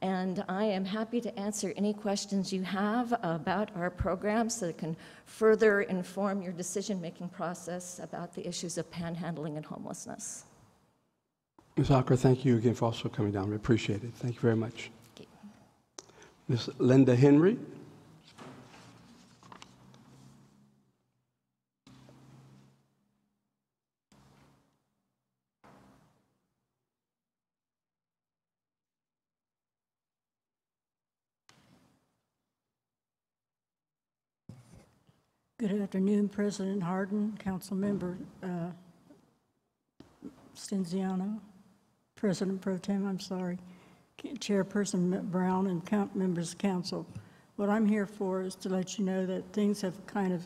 and I am happy to answer any questions you have about our program so it can further inform your decision-making process about the issues of panhandling and homelessness. Ms. Ocker, thank you again for also coming down. We appreciate it. Thank you very much. Ms. Linda Henry. Good afternoon, President Hardin, Councilmember Stenziano, President Pro Tem, Chairperson Brown, and members of council. What I'm here for is to let you know that things have kind of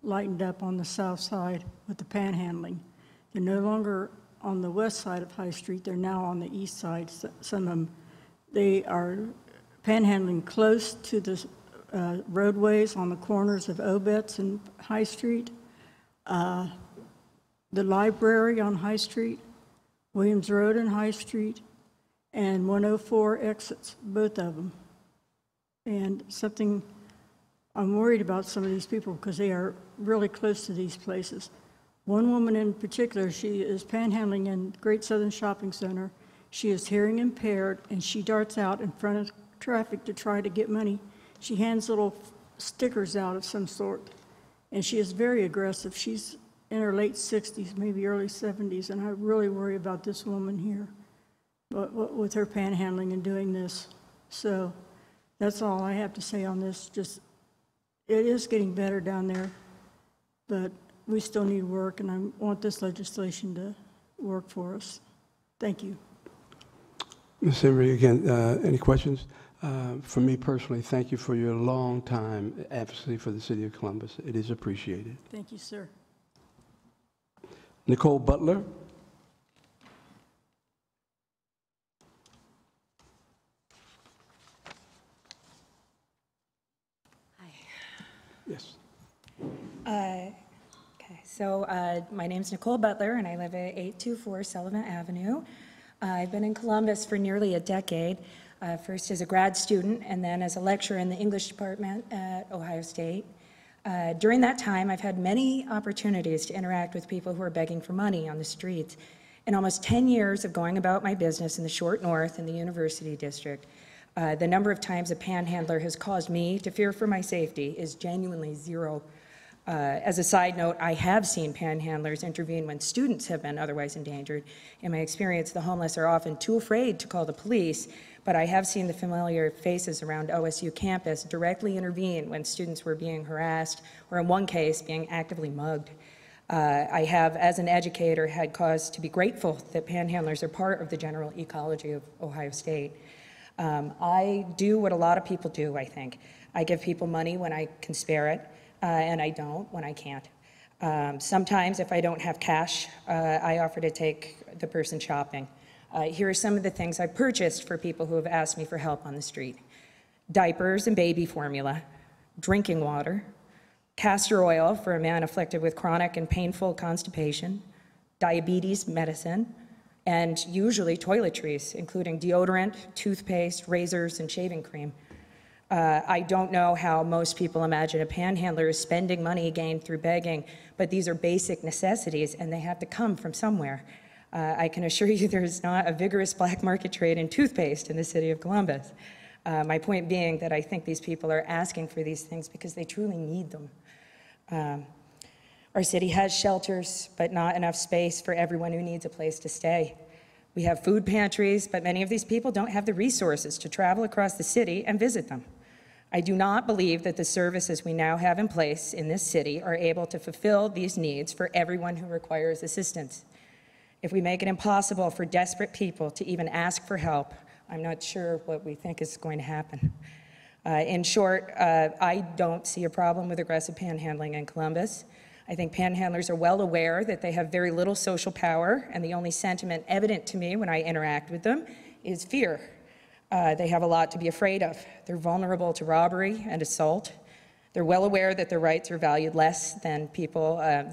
lightened up on the south side with the panhandling. They're no longer on the west side of High Street, they're now on the east side. Some of them, they are panhandling close to the roadways on the corners of Obetz and High Street, the library on High Street, Williams Road and High Street, and 104 exits, both of them. And something, I'm worried about some of these people because they are really close to these places. One woman in particular, she is panhandling in Great Southern Shopping Center. She is hearing impaired, and she darts out in front of traffic to try to get money. She hands little stickers out of some sort, and she is very aggressive. She's in her late 60s, maybe early 70s, and I really worry about this woman here with her panhandling and doing this. So that's all I have to say on this. Just, it is getting better down there, but we still need work, and I want this legislation to work for us. Thank you. Ms. Emery, again, any questions? For me personally, thank you for your long time advocacy for the city of Columbus. It is appreciated. Thank you, sir. Nicole Butler. Hi. Yes. Okay, so my name's Nicole Butler, and I live at 824 Sullivan Avenue. I've been in Columbus for nearly a decade, first as a grad student and then as a lecturer in the English department at Ohio State. During that time, I've had many opportunities to interact with people who are begging for money on the streets. In almost 10 years of going about my business in the Short North and the University District, the number of times a panhandler has caused me to fear for my safety is genuinely zero. As a side note, I have seen panhandlers intervene when students have been otherwise endangered. In my experience, the homeless are often too afraid to call the police, but I have seen the familiar faces around OSU campus directly intervene when students were being harassed, or in one case, being actively mugged. I have, as an educator, had cause to be grateful that panhandlers are part of the general ecology of Ohio State. I do what a lot of people do, I think. I give people money when I can spare it, and I don't when I can't. Sometimes, if I don't have cash, I offer to take the person shopping. Here are some of the things I've purchased for people who have asked me for help on the street: diapers and baby formula, drinking water, castor oil for a man afflicted with chronic and painful constipation, diabetes medicine, and usually toiletries, including deodorant, toothpaste, razors, and shaving cream. I don't know how most people imagine a panhandler is spending money gained through begging, but these are basic necessities, and they have to come from somewhere. I can assure you there's not a vigorous black market trade in toothpaste in the city of Columbus. My point being that I think these people are asking for these things because they truly need them. Our city has shelters, but not enough space for everyone who needs a place to stay. We have food pantries, but many of these people don't have the resources to travel across the city and visit them. I do not believe that the services we now have in place in this city are able to fulfill these needs for everyone who requires assistance. If we make it impossible for desperate people to even ask for help, I'm not sure what we think is going to happen. In short, I don't see a problem with aggressive panhandling in Columbus. I think panhandlers are well aware that they have very little social power, and the only sentiment evident to me when I interact with them is fear. They have a lot to be afraid of. They're vulnerable to robbery and assault. They're well aware that their rights are valued less than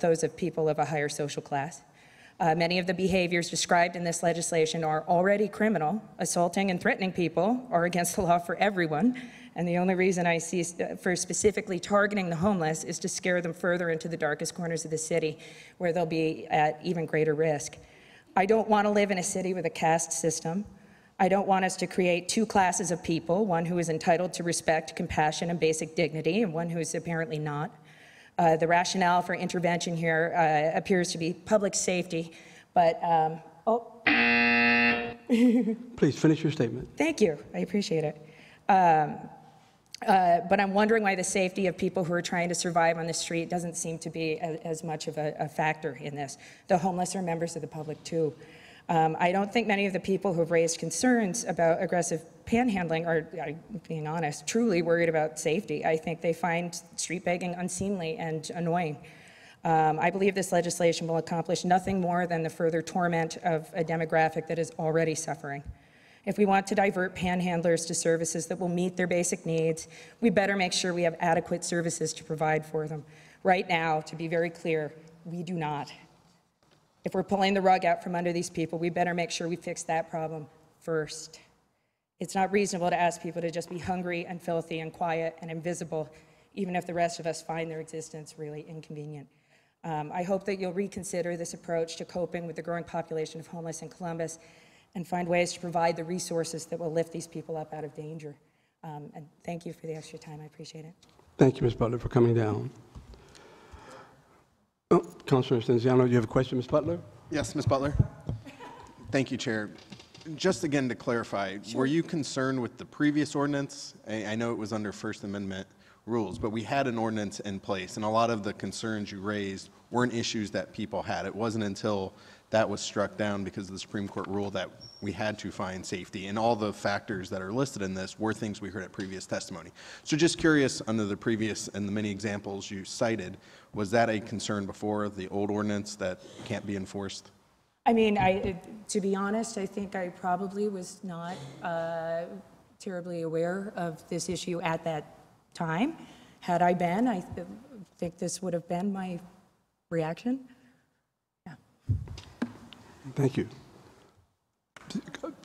those of people of a higher social class. Many of the behaviors described in this legislation are already criminal. Assaulting and threatening people are against the law for everyone, and the only reason I see for specifically targeting the homeless is to scare them further into the darkest corners of the city, where they'll be at even greater risk. I don't want to live in a city with a caste system. I don't want us to create two classes of people, one who is entitled to respect, compassion, and basic dignity, and one who is apparently not. The rationale for intervention here appears to be public safety, but, Please finish your statement. Thank you, I appreciate it. But I'm wondering why the safety of people who are trying to survive on the street doesn't seem to be as much of a factor in this. The homeless are members of the public too. I don't think many of the people who have raised concerns about aggressive panhandling are, being honest, truly worried about safety. I think they find street begging unseemly and annoying. I believe this legislation will accomplish nothing more than the further torment of a demographic that is already suffering. If we want to divert panhandlers to services that will meet their basic needs, we better make sure we have adequate services to provide for them. Right now, to be very clear, we do not. If we're pulling the rug out from under these people, we better make sure we fix that problem first. It's not reasonable to ask people to just be hungry and filthy and quiet and invisible, even if the rest of us find their existence really inconvenient. I hope that you'll reconsider this approach to coping with the growing population of homeless in Columbus and find ways to provide the resources that will lift these people up out of danger. And thank you for the extra time. I appreciate it. Thank you, Ms. Butler, for coming down. Oh, Councilor Stenziano, you have a question, Ms. Butler? Yes, Ms. Butler. Thank you, Chair. Just again to clarify, were you concerned with the previous ordinance? I know it was under First Amendment rules, but we had an ordinance in place, and a lot of the concerns you raised weren't issues that people had. It wasn't until that was struck down because of the Supreme Court rule that we had to find safety, and all the factors that are listed in this were things we heard at previous testimony. So just curious, under the previous and the many examples you cited, was that a concern before, the old ordinance that can't be enforced? I mean, to be honest, I think I probably was not terribly aware of this issue at that time. Had I been, I think this would have been my reaction. Yeah. Thank you.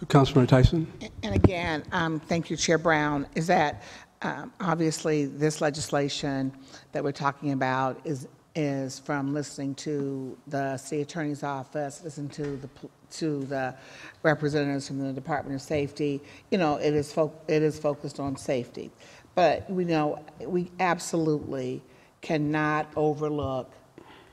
Councilman Tyson? And again, thank you, Chair Brown, is that obviously this legislation that we're talking about is from listening to the city attorney's office, listening to the representatives from the Department of Safety. You know, it is focused on safety. But we know we absolutely cannot overlook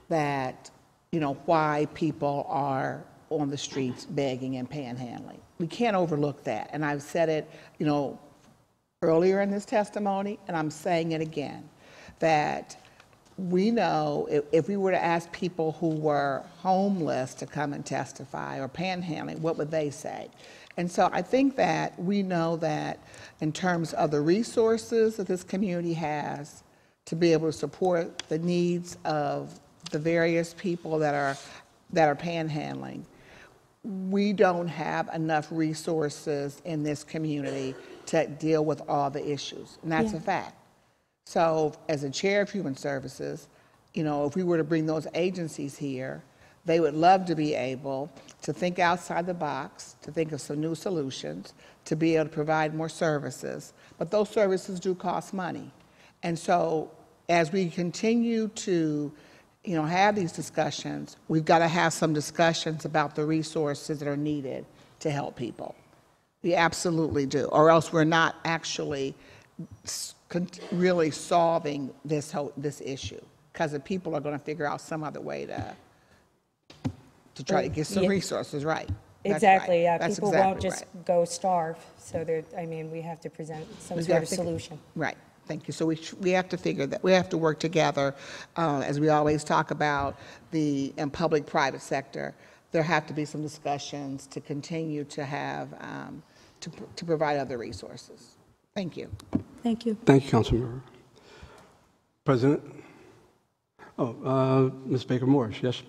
that, you know, why people are on the streets begging and panhandling. We can't overlook that. And I've said it, you know, earlier in this testimony, and I'm saying it again, that we know if we were to ask people who were homeless to come and testify or panhandling, what would they say? And so I think that we know that in terms of the resources that this community has to be able to support the needs of the various people that are panhandling, we don't have enough resources in this community to deal with all the issues, and that's a fact. So as a chair of Human Services, you know, if we were to bring those agencies here, they would love to be able to think outside the box, to think of some new solutions, to be able to provide more services. But those services do cost money. And so as we continue to, you know, have these discussions, we've got to have some discussions about the resources that are needed to help people. We absolutely do, or else we're not actually really solving this issue, because the people are going to figure out some other way to try to get some resources, right? Exactly, yeah. That's People exactly won't just go starve. So I mean, we have to present some sort of solution. Right. Thank you. So we have to figure that we have to work together, as we always talk about the public-private sector. There have to be some discussions to continue to have to provide other resources. Thank you. Thank you. Thank you, Councilmember. President? Ms. Baker Morris, yes.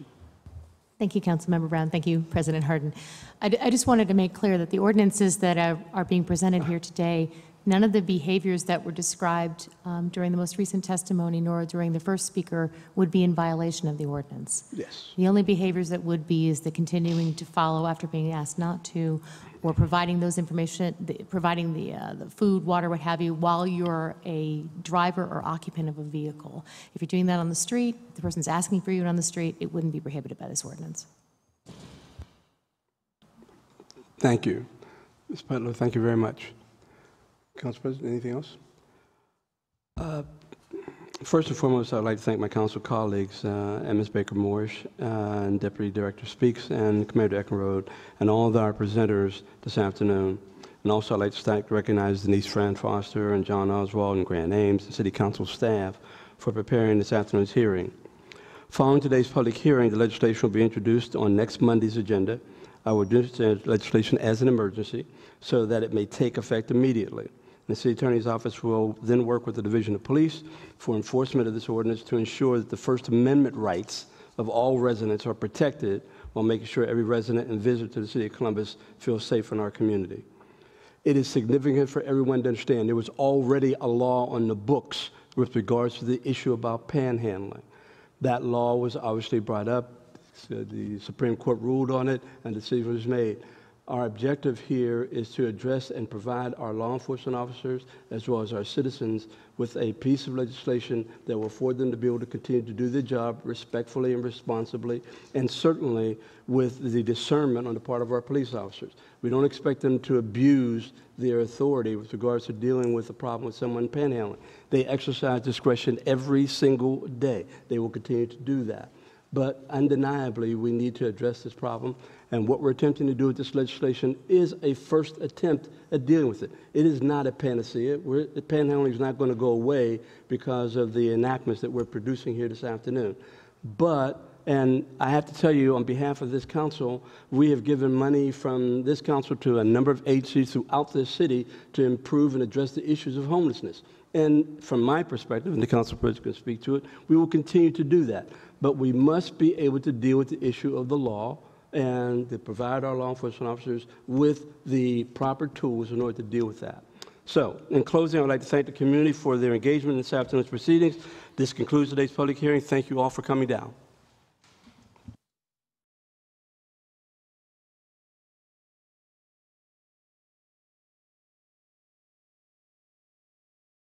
Thank you, Councilmember Brown. Thank you, President Harden. I just wanted to make clear that the ordinances that are being presented here today, none of the behaviors that were described during the most recent testimony nor during the first speaker would be in violation of the ordinance. Yes. The only behaviors that would be is the continuing to follow after being asked not to, or providing those information, providing the food, water, what have you, while you're a driver or occupant of a vehicle. If you're doing that on the street, if the person's asking for you on the street, it wouldn't be prohibited by this ordinance. Thank you. Ms. Butler, thank you very much. Council President, anything else? First and foremost, I'd like to thank my council colleagues, and Ms. Baker Morris, and Deputy Director Speaks, and Commander Eckenrode, and all of our presenters this afternoon. And also, I'd like to recognize Denise Fran Foster and John Oswald and Grant Ames, and City Council staff for preparing this afternoon's hearing. Following today's public hearing, the legislation will be introduced on next Monday's agenda. I will introduce the legislation as an emergency so that it may take effect immediately. The City Attorney's Office will then work with the Division of Police for enforcement of this ordinance to ensure that the First Amendment rights of all residents are protected while making sure every resident and visitor to the City of Columbus feels safe in our community. It is significant for everyone to understand there was already a law on the books with regards to the issue about panhandling. That law was obviously brought up, the Supreme Court ruled on it, and the decision was made. Our objective here is to address and provide our law enforcement officers as well as our citizens with a piece of legislation that will afford them to be able to continue to do their job respectfully and responsibly, and certainly with the discernment on the part of our police officers. We don't expect them to abuse their authority with regards to dealing with a problem with someone panhandling. They exercise discretion every single day. They will continue to do that. But undeniably, we need to address this problem. And what we're attempting to do with this legislation is a first attempt at dealing with it. It is not a panacea. Panhandling is not going to go away because of the enactments that we're producing here this afternoon. But, and I have to tell you, on behalf of this council, we have given money from this council to a number of agencies throughout this city to improve and address the issues of homelessness. And from my perspective, and the council president can speak to it, we will continue to do that. But we must be able to deal with the issue of the law and to provide our law enforcement officers with the proper tools in order to deal with that. So, in closing, I would like to thank the community for their engagement in this afternoon's proceedings. This concludes today's public hearing. Thank you all for coming down.